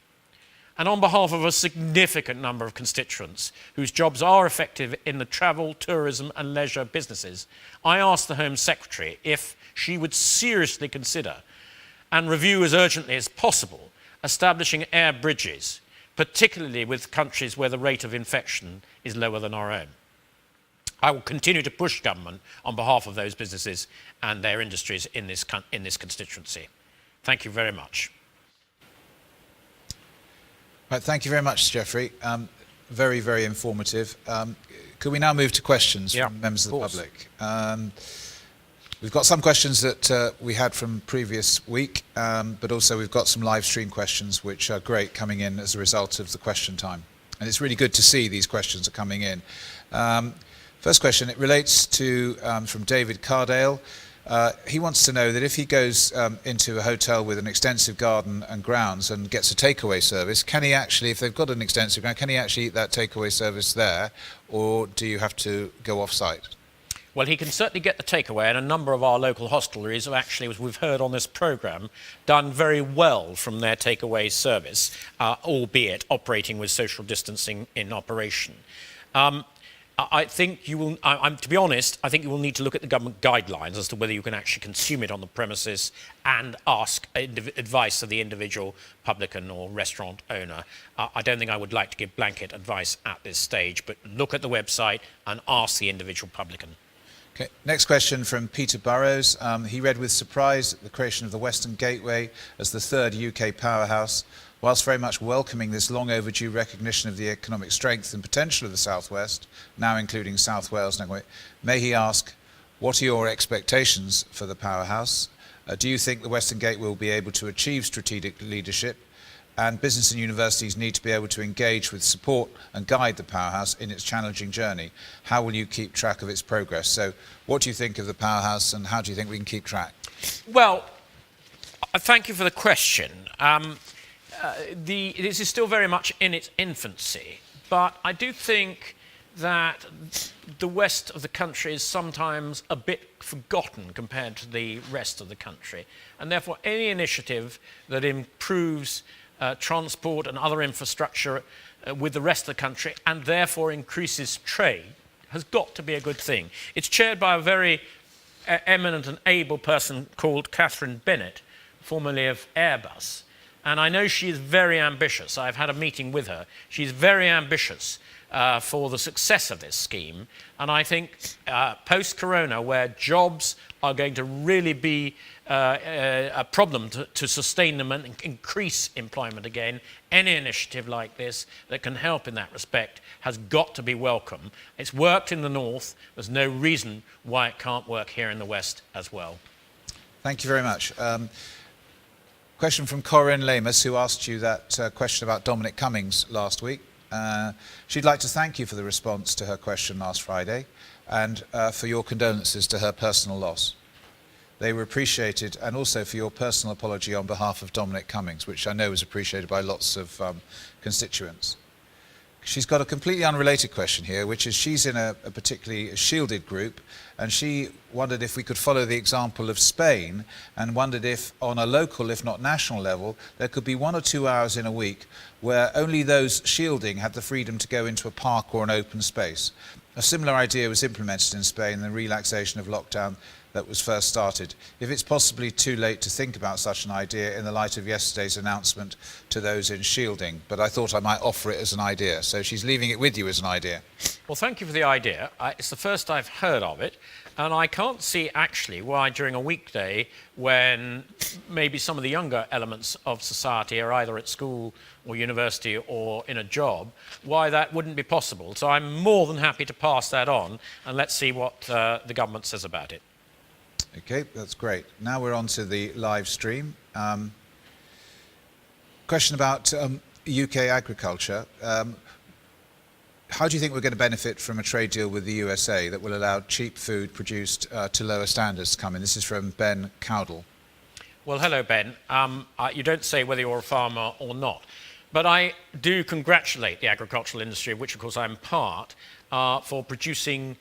And on behalf of a significant number of constituents whose jobs are affected in the travel, tourism and leisure businesses, I asked the Home Secretary if she would seriously consider and review as urgently as possible establishing air bridges, particularly with countries where the rate of infection is lower than our own. I will continue to push government on behalf of those businesses and their industries in this constituency. Thank you very much. Right, thank you very much, Sir Geoffrey. Very, very informative. Could we now move to questions from members of the public? We've got some questions that we had from previous week, but also we've got some live stream questions which are great coming in as a result of the question time. And it's really good to see these questions are coming in. First question, it relates to, from David Cardale. He wants to know that if he goes into a hotel with an extensive garden and grounds and gets a takeaway service, can he actually, if they've got an extensive ground, can he actually eat that takeaway service there, or do you have to go off-site? Well, he can certainly get the takeaway, and a number of our local hostelries have actually, as we've heard on this programme, done very well from their takeaway service, albeit operating with social distancing in operation. I think you will, to be honest, I think you will need to look at the government guidelines as to whether you can actually consume it on the premises and ask advice of the individual publican or restaurant owner. I don't think I would like to give blanket advice at this stage, but look at the website and ask the individual publican. Okay. Next question from Peter Burrows. He read with surprise the creation of the Western Gateway as the third UK powerhouse. Whilst very much welcoming this long overdue recognition of the economic strength and potential of the South West, now including South Wales, may he ask, what are your expectations for the powerhouse? Do you think the Western Gateway will be able to achieve strategic leadership? And business and universities need to be able to engage with, support and guide the powerhouse in its challenging journey. How will you keep track of its progress? So what do you think of the powerhouse and how do you think we can keep track? Well, thank you for the question. This is still very much in its infancy, but I do think that the west of the country is sometimes a bit forgotten compared to the rest of the country, and therefore any initiative that improves transport and other infrastructure with the rest of the country and therefore increases trade has got to be a good thing. It's chaired by a very eminent and able person called Catherine Bennett, formerly of Airbus. And I know she is very ambitious. I've had a meeting with her. She's very ambitious for the success of this scheme. And I think post-corona, where jobs are going to really be a problem to sustain them and increase employment again. Any initiative like this that can help in that respect has got to be welcome. It's worked in the north. There's no reason why it can't work here in the west as well. Thank you very much. Question from Corinne Lamus, who asked you that question about Dominic Cummings last week. She'd like to thank you for the response to her question last Friday and for your condolences to her personal loss. They were appreciated, and also for your personal apology on behalf of Dominic Cummings, which I know was appreciated by lots of constituents. She's got a completely unrelated question here, which is she's in a particularly shielded group, and she wondered if we could follow the example of Spain, and wondered if on a local, if not national level, there could be 1 or 2 hours in a week where only those shielding had the freedom to go into a park or an open space. A similar idea was implemented in Spain in the relaxation of lockdown that was first started. If it's possibly too late to think about such an idea in the light of yesterday's announcement to those in shielding, but I thought I might offer it as an idea. So she's leaving it with you as an idea. Well, thank you for the idea. It's the first I've heard of it, and I can't see actually why during a weekday when maybe some of the younger elements of society are either at school or university or in a job, why that wouldn't be possible. So I'm more than happy to pass that on, and let's see what the government says about it. Okay, that's great. Now we're on to the live stream. Question about UK agriculture. How do you think we're going to benefit from a trade deal with the USA that will allow cheap food produced to lower standards to come in? This is from Ben Cowdell. Well, hello, Ben. You don't say whether you're a farmer or not, but I do congratulate the agricultural industry, of which, of course, I'm part, for producing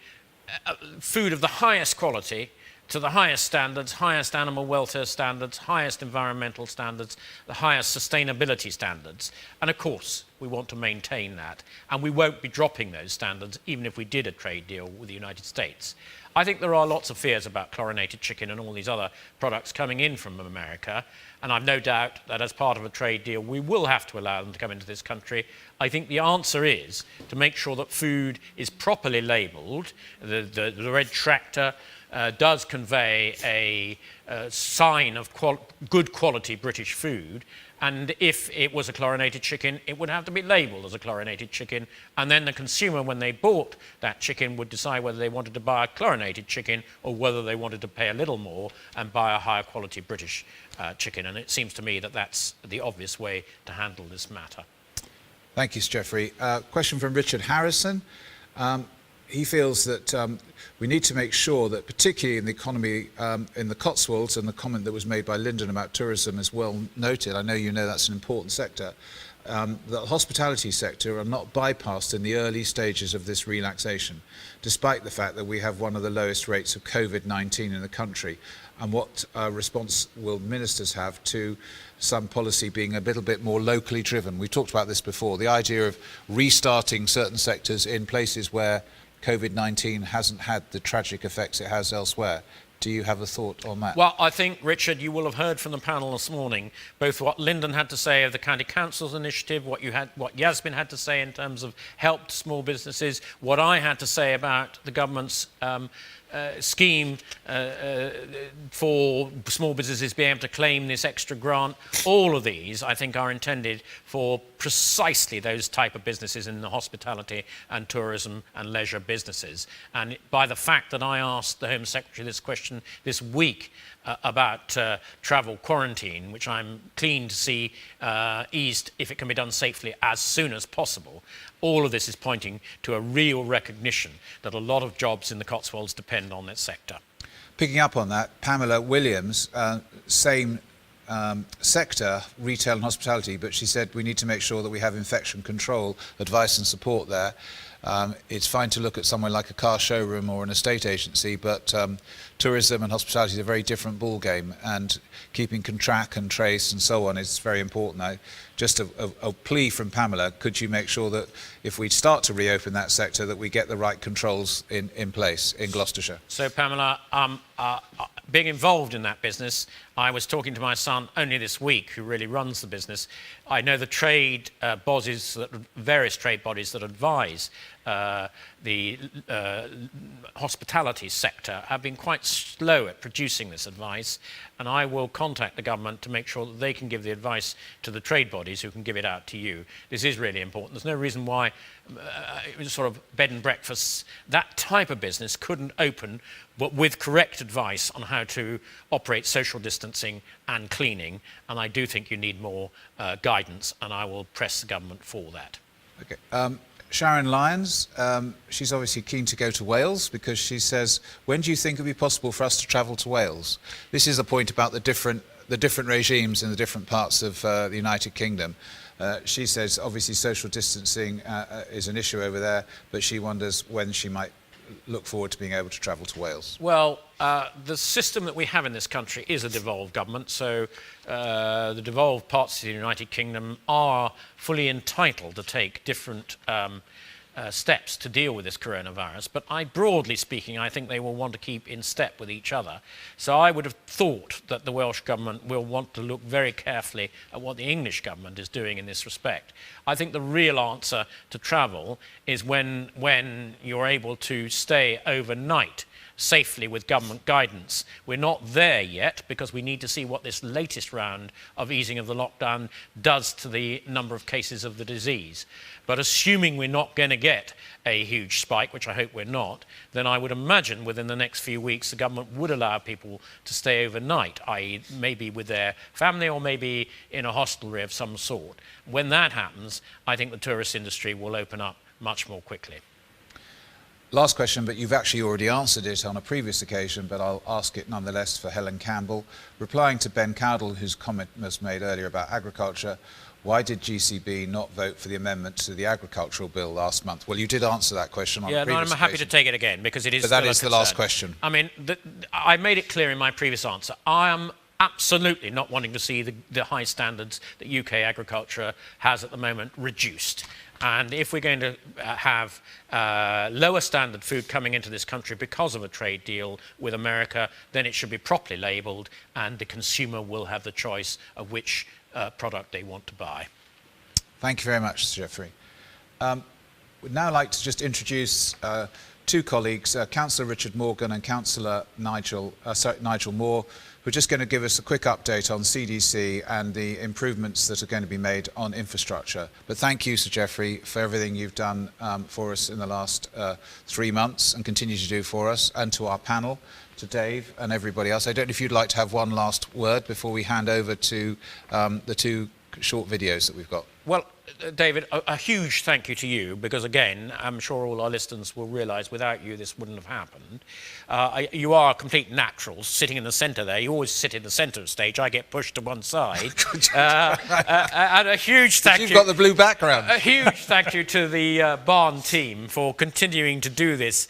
food of the highest quality to the highest standards, highest animal welfare standards, highest environmental standards, the highest sustainability standards. And of course, we want to maintain that. And we won't be dropping those standards, even if we did a trade deal with the United States. I think there are lots of fears about chlorinated chicken and all these other products coming in from America. And I've no doubt that as part of a trade deal, we will have to allow them to come into this country. I think the answer is to make sure that food is properly labelled. The red tractor does convey a sign of good quality British food, and if it was a chlorinated chicken, it would have to be labelled as a chlorinated chicken, and then the consumer, when they bought that chicken, would decide whether they wanted to buy a chlorinated chicken or whether they wanted to pay a little more and buy a higher quality British chicken. And it seems to me that that's the obvious way to handle this matter. Thank you, Sir Geoffrey. Question from Richard Harrison. He feels that we need to make sure that, particularly in the economy in the Cotswolds, and the comment that was made by Lynden about tourism is well noted, I know you know that's an important sector, the hospitality sector are not bypassed in the early stages of this relaxation, despite the fact that we have one of the lowest rates of COVID-19 in the country. And what response will ministers have to some policy being a little bit more locally driven? We talked about this before, the idea of restarting certain sectors in places where COVID-19 hasn't had the tragic effects it has elsewhere. Do you have a thought on that? Well, I think, Richard, you will have heard from the panel this morning both what Lynden had to say of the County Council's initiative, what Yesim had to say in terms of help to small businesses, what I had to say about the government's scheme for small businesses being able to claim this extra grant. All of these, I think, are intended for precisely those type of businesses in the hospitality and tourism and leisure businesses. And by the fact that I asked the Home Secretary this question this week about travel quarantine, which I'm keen to see eased, if it can be done safely, as soon as possible, all of this is pointing to a real recognition that a lot of jobs in the Cotswolds depend on this sector. Picking up on that, Pamela Williams, same sector, retail and hospitality, but she said we need to make sure that we have infection control advice and support there. It's fine to look at somewhere like a car showroom or an estate agency, but tourism and hospitality is a very different ball game, and keeping track and trace and so on is very important. Just a plea from Pamela, could you make sure that if we start to reopen that sector that we get the right controls in place in Gloucestershire? So Pamela, being involved in that business, I was talking to my son only this week, who really runs the business. I know the trade bodies, various trade bodies that advise the hospitality sector have been quite slow at producing this advice, and I will contact the government to make sure that they can give the advice to the trade bodies who can give it out to you. This is really important. There's no reason why sort of bed and breakfasts, that type of business couldn't open, but with correct advice on how to operate social distancing and cleaning, and I do think you need more guidance, and I will press the government for that. Okay. Sharon Lyons, she's obviously keen to go to Wales because she says, when do you think it would be possible for us to travel to Wales? This is a point about the different regimes in the different parts of the United Kingdom. She says, obviously, social distancing is an issue over there, but she wonders when she might look forward to being able to travel to Wales. Well, the system that we have in this country is a devolved government, so the devolved parts of the United Kingdom are fully entitled to take different steps to deal with this coronavirus. But broadly speaking, I think they will want to keep in step with each other. So I would have thought that the Welsh government will want to look very carefully at what the English government is doing in this respect. I think the real answer to travel is when you're able to stay overnight safely with government guidance. We're not there yet because we need to see what this latest round of easing of the lockdown does to the number of cases of the disease. But assuming we're not going to get a huge spike, which I hope we're not, then I would imagine within the next few weeks the government would allow people to stay overnight, i.e. maybe with their family or maybe in a hostelry of some sort. When that happens, I think the tourist industry will open up much more quickly. Last question, but you've actually already answered it on a previous occasion, but I'll ask it nonetheless for Helen Campbell. Replying to Ben Cowdell, whose comment was made earlier about agriculture, why did GCB not vote for the amendment to the agricultural bill last month? Well, you did answer that question on a previous occasion. I'm happy to take it again because it is But that is the last question. I mean, I made it clear in my previous answer. I am absolutely not wanting to see the high standards that UK agriculture has at the moment reduced. And if we're going to have lower standard food coming into this country because of a trade deal with America, then it should be properly labelled and the consumer will have the choice of which product they want to buy. Thank you very much, Sir Geoffrey. We'd now like to just introduce two colleagues, Councillor Richard Morgan and Councillor Nigel Moore, who are just going to give us a quick update on CDC and the improvements that are going to be made on infrastructure. But thank you, Sir Geoffrey, for everything you've done for us in the last 3 months and continue to do for us, and to our panel, to Dave and everybody else. I don't know if you'd like to have one last word before we hand over to the two short videos that we've got. Well, David, a huge thank you to you because, again, I'm sure all our listeners will realise without you this wouldn't have happened. You are a complete natural sitting in the centre there. You always sit in the centre of stage. I get pushed to one side. And a huge thank you. You've got the blue background. A huge thank you to the Barn team for continuing to do this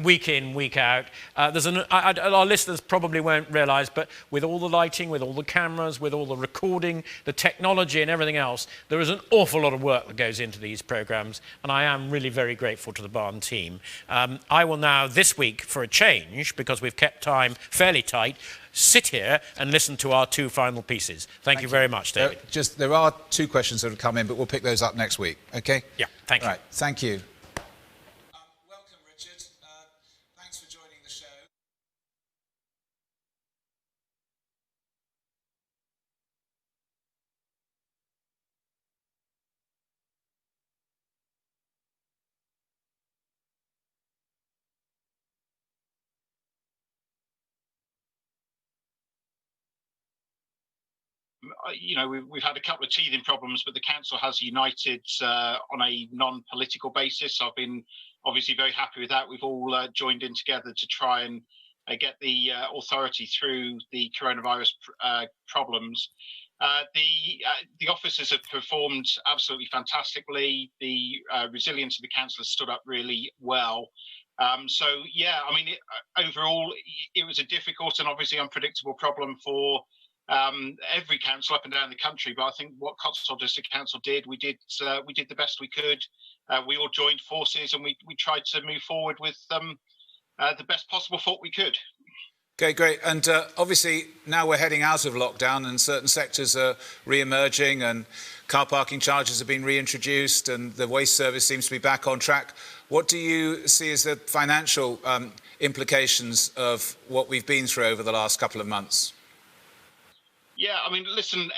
week in, week out. Our listeners probably won't realise, but with all the lighting, with all the cameras, with all the recording, the technology and everything else, there is an awful lot of work that goes into these programmes, and I am really very grateful to the Barn team. I will now, this week, for a change, because we've kept time fairly tight, sit here and listen to our two final pieces. Thank you very much, David. There are two questions that have come in, but we'll pick those up next week, okay? Yeah, thank you. Right, thank you. Welcome, Richard. Thanks for joining the show. You know, we've had a couple of teething problems, but the council has united on a non-political basis. I've been obviously very happy with that. We've all joined in together to try and get the authority through the coronavirus problems. The officers have performed absolutely fantastically. The resilience of the council has stood up really well. So, yeah, I mean, overall, it was a difficult and obviously unpredictable problem for every council up and down the country, but I think what Cotswold District Council did, we did the best we could. We all joined forces and we tried to move forward with the best possible thought we could. Okay, great. And obviously now we're heading out of lockdown and certain sectors are re-emerging and car parking charges have been reintroduced and the waste service seems to be back on track. What do you see as the financial implications of what we've been through over the last couple of months? Yeah, I mean, listen,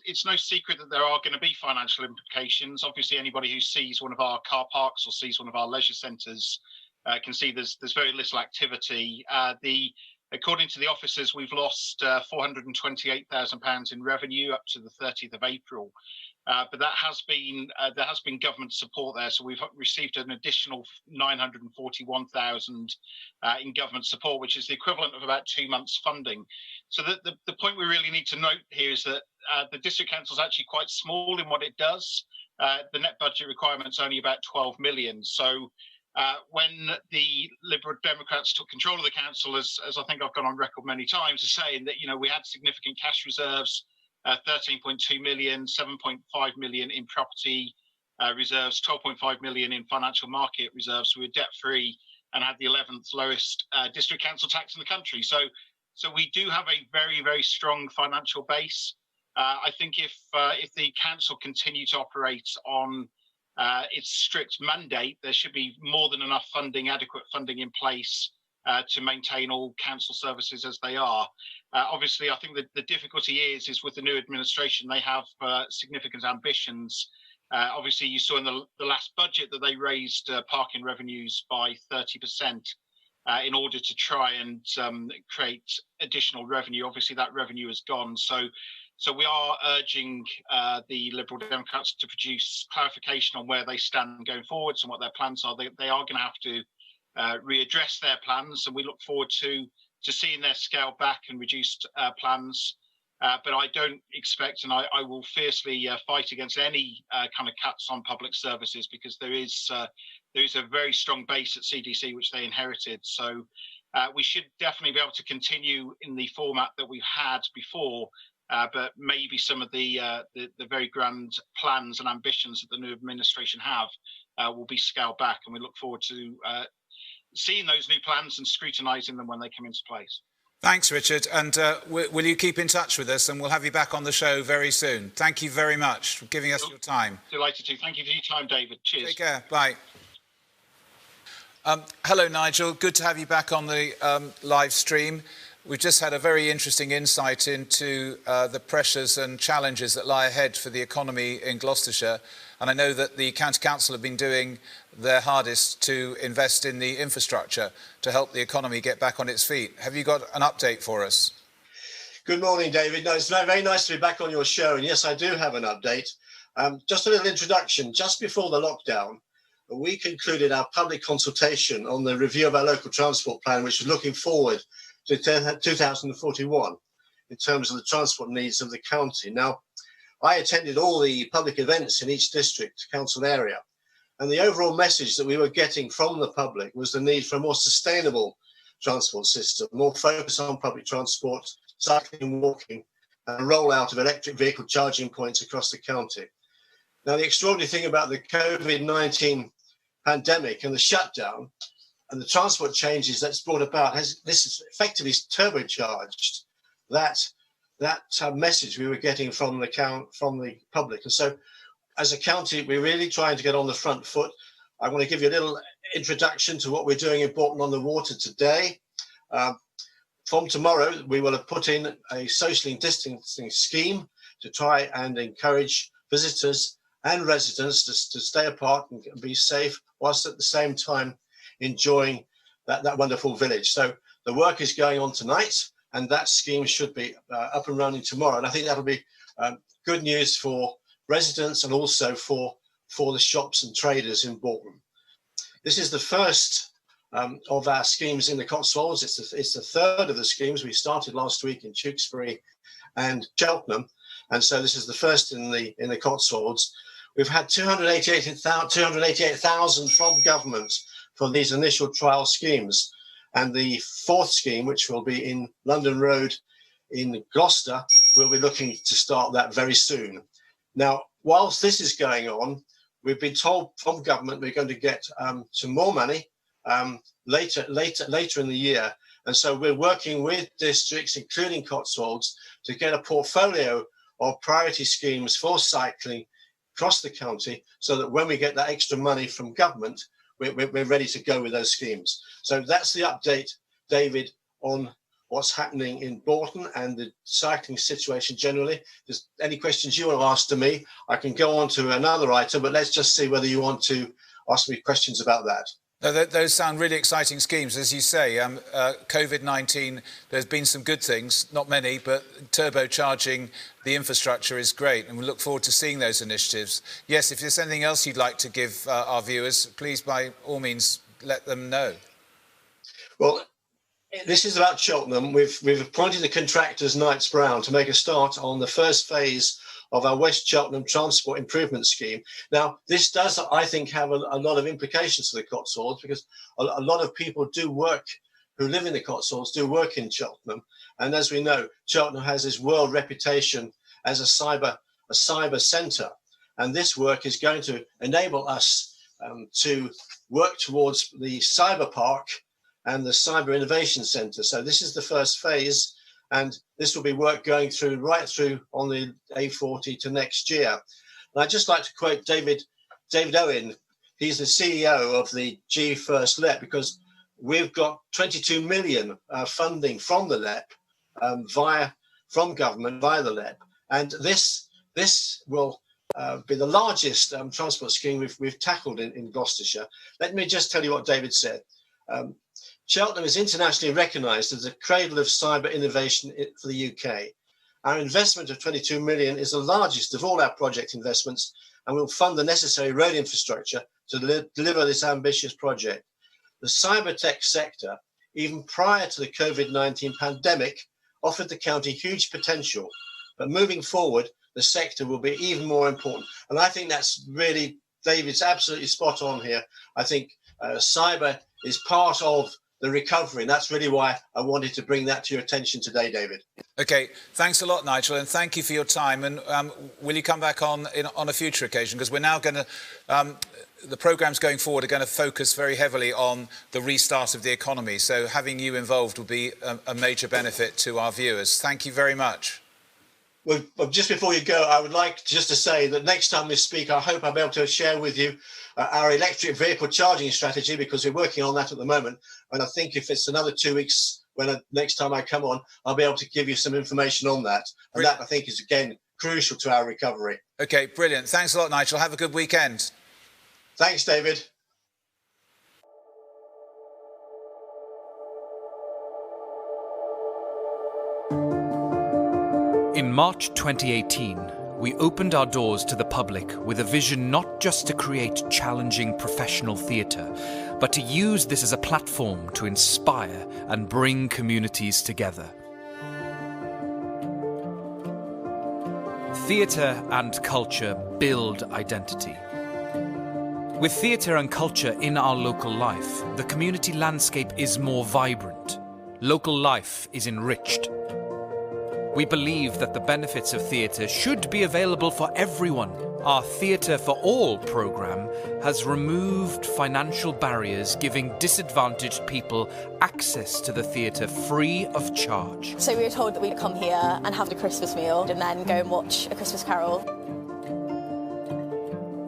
it's no secret that there are going to be financial implications. Obviously, anybody who sees one of our car parks or sees one of our leisure centres can see there's very little activity. According to the officers, we've lost £428,000 in revenue up to the 30th of April. But there has been government support there, so we've received an additional 941,000 in government support, which is the equivalent of about 2 months' funding. So the point we really need to note here is that the district council is actually quite small in what it does. The net budget requirement's only about 12 million. So when the Liberal Democrats took control of the council, as I think I've gone on record many times, as saying that we had significant cash reserves. 13.2 million, 7.5 million in property reserves, 12.5 million in financial market reserves. We were debt free and had the 11th lowest district council tax in the country. So we do have a very, very strong financial base. I think if the council continue to operate on its strict mandate, there should be more than enough funding, adequate funding in place to maintain all council services as they are. Obviously, I think that the difficulty is with the new administration, they have significant ambitions. Obviously, you saw in the last budget that they raised parking revenues by 30% in order to try and create additional revenue. Obviously, that revenue is gone. So we are urging the Liberal Democrats to produce clarification on where they stand going forwards and what their plans are. They are going to have to readdress their plans, and we look forward to seeing their scaled back and reduced plans. But I don't expect, and I will fiercely fight against any kind of cuts on public services, because there is a very strong base at CDC which they inherited. So we should definitely be able to continue in the format that we've had before, but maybe some of the very grand plans and ambitions that the new administration have will be scaled back, and we look forward to seeing those new plans and scrutinising them when they come into place. Thanks, Richard. And will you keep in touch with us, and we'll have you back on the show very soon. Thank you very much for giving us your time. Delighted to. Thank you for your time, David. Cheers. Take care. Bye. Hello, Nigel. Good to have you back on the live stream. We've just had a very interesting insight into the pressures and challenges that lie ahead for the economy in Gloucestershire. And I know that the County Council have been doing their hardest to invest in the infrastructure to help the economy get back on its feet. Have you got an update for us? Good morning, David. No, it's very nice to be back on your show. And yes, I do have an update. Just a little introduction. Just before the lockdown, we concluded our public consultation on the review of our local transport plan, which was looking forward to 2041 in terms of the transport needs of the county. Now, I attended all the public events in each district council area, and the overall message that we were getting from the public was the need for a more sustainable transport system, more focus on public transport, cycling and walking, and a rollout of electric vehicle charging points across the county. Now, the extraordinary thing about the COVID-19 pandemic and the shutdown and the transport changes that's brought about, this is effectively turbocharged that message we were getting from the public. And so as a county, we're really trying to get on the front foot. I want to give you a little introduction to what we're doing in Bolton on the Water today. From tomorrow, we will have put in a socially distancing scheme to try and encourage visitors and residents to stay apart and be safe, whilst at the same time enjoying that wonderful village. So the work is going on tonight, and that scheme should be up and running tomorrow. And I think that'll be good news for residents and also for the shops and traders in Bolton. This is the first of our schemes in the Cotswolds. It's the third of the schemes. We started last week in Tewkesbury and Cheltenham, and so this is the first in the Cotswolds. We've had 288,000 from government for these initial trial schemes. And the fourth scheme, which will be in London Road in Gloucester, we'll be looking to start that very soon. Now, whilst this is going on, we've been told from government we're going to get some more money later in the year. And so we're working with districts, including Cotswolds, to get a portfolio of priority schemes for cycling across the county, so that when we get that extra money from government, we're ready to go with those schemes. So that's the update, David, on what's happening in Bourton and the cycling situation generally. If there's any questions you want to ask to me, I can go on to another item, but let's just see whether you want to ask me questions about that. No, those sound really exciting schemes. As you say, COVID-19, there's been some good things, not many, but turbocharging the infrastructure is great, and we look forward to seeing those initiatives. Yes, if there's anything else you'd like to give our viewers, please, by all means, let them know. Well, this is about Cheltenham. We've appointed the contractors Knights Brown to make a start on the first phase of our West Cheltenham Transport Improvement Scheme. Now, this does, I think, have a lot of implications for the Cotswolds, because a lot of people who live in the Cotswolds do work in Cheltenham. And as we know, Cheltenham has this world reputation as a cyber centre. And this work is going to enable us to work towards the Cyber Park and the Cyber Innovation Centre. So this is the first phase, and this will be work going through right through on the A40 to next year. And I'd just like to quote David Owen. He's the CEO of the G First LEP, because we've got 22 million funding from the LEP from government via the LEP, and this will be the largest transport scheme we've tackled in Gloucestershire. Let me just tell you what David said. Cheltenham is internationally recognised as the cradle of cyber innovation for the UK. Our investment of 22 million is the largest of all our project investments, and will fund the necessary road infrastructure to deliver this ambitious project. The cyber tech sector, even prior to the COVID-19 pandemic, offered the county huge potential. But moving forward, the sector will be even more important. And I think that's really, David's absolutely spot on here. I think cyber is part of the recovery, and that's really why I wanted to bring that to your attention today, David. Okay, thanks a lot, Nigel, and thank you for your time. And will you come back on a future occasion? Because we're now going to, the programmes going forward are going to focus very heavily on the restart of the economy. So having you involved will be a major benefit to our viewers. Thank you very much. Well, just before you go, I would like just to say that next time we speak, I hope I'll be able to share with you our electric vehicle charging strategy, because we're working on that at the moment. And I think if it's another 2 weeks, next time I come on, I'll be able to give you some information on that. And that, I think, is, again, crucial to our recovery. Okay, brilliant. Thanks a lot, Nigel. Have a good weekend. Thanks, David. In March 2018, we opened our doors to the public with a vision not just to create challenging professional theatre, but to use this as a platform to inspire and bring communities together. Theatre and culture build identity. With theatre and culture in our local life, the community landscape is more vibrant. Local life is enriched. We believe that the benefits of theatre should be available for everyone. Our Theatre for All programme has removed financial barriers, giving disadvantaged people access to the theatre free of charge. So we were told that we'd come here and have the Christmas meal and then go and watch A Christmas Carol.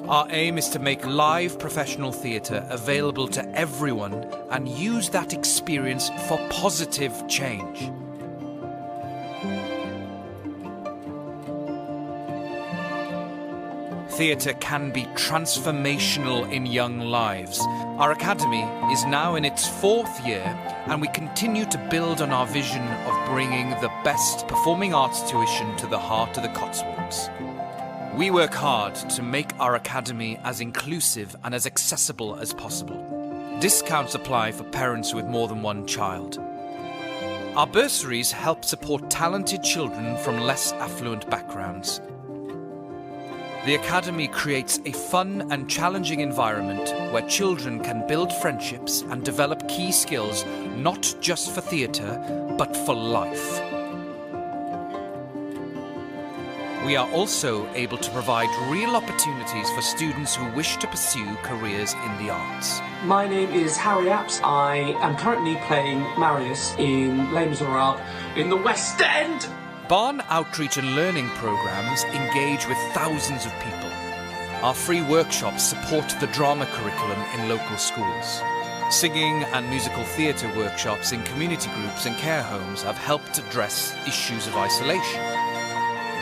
Our aim is to make live professional theatre available to everyone and use that experience for positive change. Theatre can be transformational in young lives. Our academy is now in its 4th year, and we continue to build on our vision of bringing the best performing arts tuition to the heart of the Cotswolds. We work hard to make our academy as inclusive and as accessible as possible. Discounts apply for parents with more than one child. Our bursaries help support talented children from less affluent backgrounds. The Academy creates a fun and challenging environment where children can build friendships and develop key skills, not just for theatre, but for life. we are also able to provide real opportunities for students who wish to pursue careers in the arts. My name is Harry Apps. I am currently playing Marius in Les Miserables in the West End. Barn outreach and learning programs engage with thousands of people. Our free workshops support the drama curriculum in local schools. Singing and musical theatre workshops in community groups and care homes have helped address issues of isolation.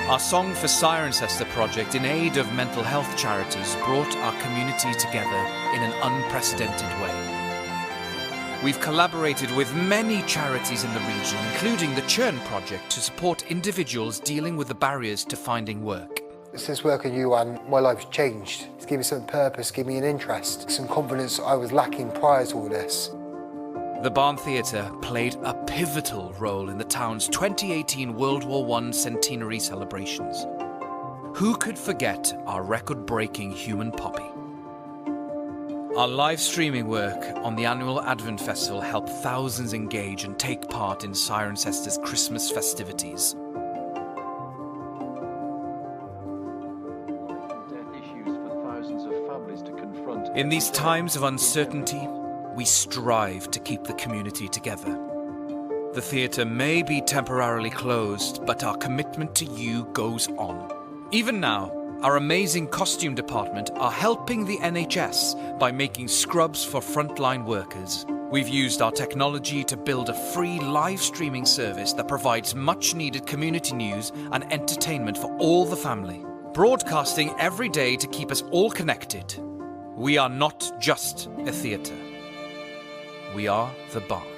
Our Song for Cirencester project in aid of mental health charities brought our community together in an unprecedented way. We've collaborated with many charities in the region, including the Churn project, to support individuals dealing with the barriers to finding work. Since working with you, my life's changed. It's given me some purpose, given me an interest, some confidence I was lacking prior to all this. The Barn Theatre played a pivotal role in the town's 2018 World War I centenary celebrations. Who could forget our record-breaking Human Poppy? Our live streaming work on the annual Advent Festival helped thousands engage and take part in Cirencester's Christmas festivities. In these times of uncertainty, we strive to keep the community together. The theatre may be temporarily closed, but our commitment to you goes on. Even now, our amazing costume department are helping the NHS by making scrubs for frontline workers. We've used our technology to build a free live streaming service that provides much needed community news and entertainment for all the family, broadcasting every day to keep us all connected. We are not just a theatre. We are the Barn.